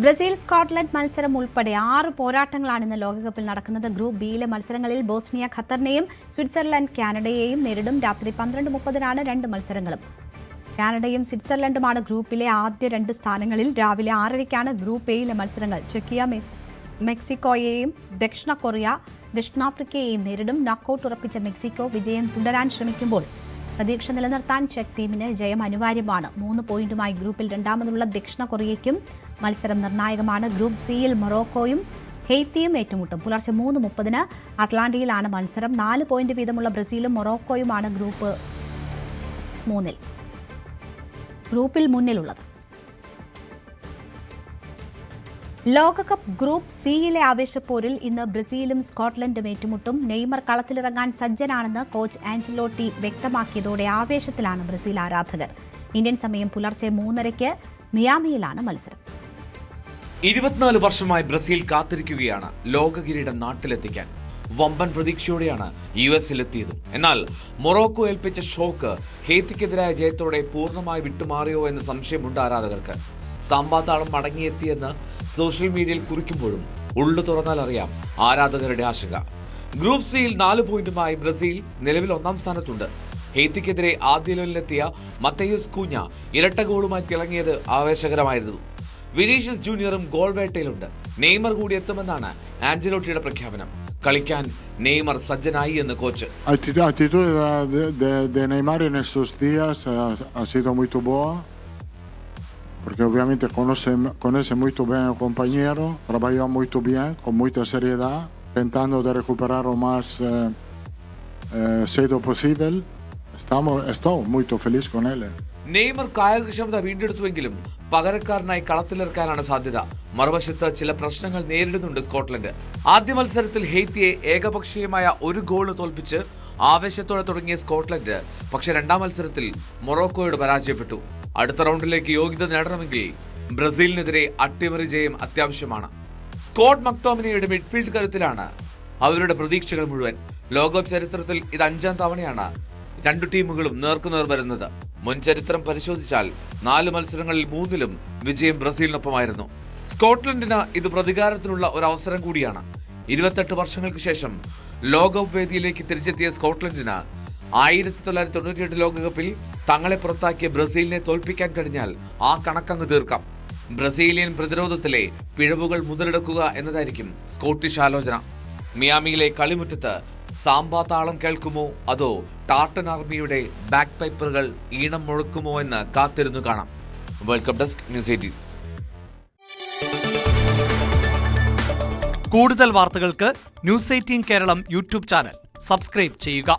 ബ്രസീൽ സ്കോട്ട്ലൻഡ് മത്സരം ഉൾപ്പെടെ 6 പോരാട്ടങ്ങളാണ് ഇന്ന് ലോകകപ്പിൽ നടക്കുന്നത്. ഗ്രൂപ്പ് ബിയിലെ മത്സരങ്ങളിൽ ബോസ്നിയ ഖത്തറിനെയും സ്വിറ്റ്സർലൻഡ് കാനഡയെയും നേരിടും. രാത്രി 12:30 2 മത്സരങ്ങളും. കാനഡയും സ്വിറ്റ്സർലൻഡുമാണ് ഗ്രൂപ്പിലെ ആദ്യ 2 സ്ഥാനങ്ങളിൽ. രാവിലെ 6:30 ഗ്രൂപ്പ് എയിലെ മത്സരങ്ങൾ. ചെക്കിയ മെക്സിക്കോയെയും ദക്ഷിണ കൊറിയ ദക്ഷിണാഫ്രിക്കയെയും നേരിടും. നോക്കൌട്ട് ഉറപ്പിച്ച മെക്സിക്കോ വിജയം തുടരാൻ ശ്രമിക്കുമ്പോൾ പ്രതീക്ഷ നിലനിർത്താൻ ചെക്ക് ടീമിന് ജയം അനിവാര്യമാണ്. 3 പോയിന്റുമായി ഗ്രൂപ്പിൽ രണ്ടാമതുള്ള ദക്ഷിണ കൊറിയയ്ക്കും മത്സരം നിർണായകമാണ്. ഗ്രൂപ്പ് സിയിൽ മൊറോക്കോയും ഹെയ്ത്തിയും ഏറ്റുമുട്ടും. പുലർച്ചെ 3:30 അറ്റ്ലാന്റയിലാണ് മത്സരം. 4 പോയിന്റ് വീതമുള്ള ബ്രസീലും മൊറോക്കോയുമാണ് ഗ്രൂപ്പിൽ മുന്നിലുള്ളത്. ലോകകപ്പ് ഗ്രൂപ്പ് സിയിലെ ആവേശപ്പോരിൽ ഇന്ന് ബ്രസീലും സ്കോട്ട്ലൻഡും ഏറ്റുമുട്ടും. നെയ്മർ കളത്തിലിറങ്ങാൻ സജ്ജനാണെന്ന് കോച്ച് ആഞ്ചലോട്ടി വ്യക്തമാക്കിയതോടെ ആവേശത്തിലാണ് ബ്രസീൽ ആരാധകർ. ഇന്ത്യൻ സമയം പുലർച്ചെ 3:30 മിയാമിയിലാണ് മത്സരം. 24 വർഷമായി ബ്രസീൽ കാത്തിരിക്കുകയാണ് ലോക കിരീടം നാട്ടിലെത്തിക്കാൻ. വമ്പൻ പ്രതീക്ഷയോടെയാണ് US-ലെത്തിയതും. എന്നാൽ മൊറോക്കോ ഏൽപ്പിച്ച ഷോക്ക് ഹെയ്ത്തിക്കെതിരായ ജയത്തോടെ പൂർണ്ണമായി വിട്ടുമാറിയോ എന്ന സംശയമുണ്ട് ആരാധകർക്ക്. സാമ്പാത്താളം മടങ്ങിയെത്തിയെന്ന് സോഷ്യൽ മീഡിയയിൽ കുറിക്കുമ്പോഴും ഉള്ളു തുറന്നാൽ അറിയാം ആരാധകരുടെ ആശങ്ക. ഗ്രൂപ്പ് സിയിൽ 4 പോയിന്റുമായി ബ്രസീൽ നിലവിൽ 1ാം സ്ഥാനത്തുണ്ട്. ഹെയ്ത്തിക്കെതിരെ ആദ്യ ലെവലിലെത്തിയ മത്തയൂസ് കൂഞ്ഞ ഇരട്ട ഗോളുമായി തിളങ്ങിയത് ആവേശകരമായിരുന്നു. വിനീഷ്യസ് ജൂനിയറും ഗോൾ വേട്ടയിലുണ്ട്. നെയ്മർ കൂടി എത്തുമെന്നാണ് ആഞ്ചലോട്ടിയുടെ പ്രഖ്യാപനം. കളിക്കാൻ നെയ്മർ സജ്ജനായി എന്ന് coach. Attitudine de Neymar en estos días ha sido muito boa, porque obviamente conoce muito bem o compañero, trabalhou muito bem, com muita seriedade, tentando de recuperar o más cedo posible. Estou muito feliz con ele. Neymar കായികക്ഷമത വീണ്ടെടുത്തുവെങ്കിലും പകരക്കാരനായി കളത്തിലിറക്കാനാണ് സാധ്യത. മറുവശത്ത് ചില പ്രശ്നങ്ങൾ നേരിടുന്നുണ്ട് Scotland. ആദ്യ മത്സരത്തിൽ ഹെയ്ത്തിയെ ഏകപക്ഷീയമായ 1 ഗോളിന് തോൽപ്പിച്ച് ആവേശത്തോടെ തുടങ്ങിയ സ്കോട്ട്ലൻഡ് പക്ഷേ 2ാം മത്സരത്തിൽ മൊറോക്കോയോട് പരാജയപ്പെട്ടു. അടുത്ത റൗണ്ടിലേക്ക് യോഗ്യത നേടണമെങ്കിൽ ബ്രസീലിനെതിരെ അട്ടിമറി ജയം അത്യാവശ്യമാണ്. സ്കോട്ട് മക്ടോമിനിയുടെ മിഡ്ഫീൽഡ് കരുത്തിലാണ് അവരുടെ പ്രതീക്ഷകൾ മുഴുവൻ. ലോകകപ്പ് ചരിത്രത്തിൽ ഇത് 5ാം തവണയാണ് 2 ടീമുകളും നേർക്കുനേർ വരുന്നത്. മുൻ ചരിത്രം പരിശോധിച്ചാൽ 4 മത്സരങ്ങളിൽ 3ലും വിജയം ബ്രസീലിനൊപ്പമായിരുന്നു. സ്കോട്ട്ലൻഡിന് ഇത് പ്രതികാരത്തിനുള്ള ഒരു അവസരം കൂടിയാണ്. 28 വർഷങ്ങൾക്ക് ശേഷം ലോകകപ്പ് വേദിയിലേക്ക് തിരിച്ചെത്തിയ സ്കോട്ട്ലൻഡിന് 1998 ലോകകപ്പിൽ തങ്ങളെ പുറത്താക്കിയ ബ്രസീലിനെ തോൽപ്പിക്കാൻ കഴിഞ്ഞാൽ ആ കണക്കങ്ങ് തീർക്കാം. ബ്രസീലിയൻ പ്രതിരോധത്തിലെ പിഴവുകൾ മുതലെടുക്കുക എന്നതായിരിക്കും സ്കോട്ടിഷ് ആലോചന. മിയാമിയിലെ കളിമുറ്റത്ത് സാമ്പാ താളം കേൾക്കുമോ അതോ ടാർട്ടൻ ആർമിയുടെ ബാക്ക് പൈപ്പറുകൾ ഈണം മുഴക്കുമോ എന്ന് കാത്തിരുന്നു കാണാം. World Cup desk News 18. കൂടുതൽ വാർത്തകൾക്ക് News 18 Keralam YouTube channel subscribe ചെയ്യുക.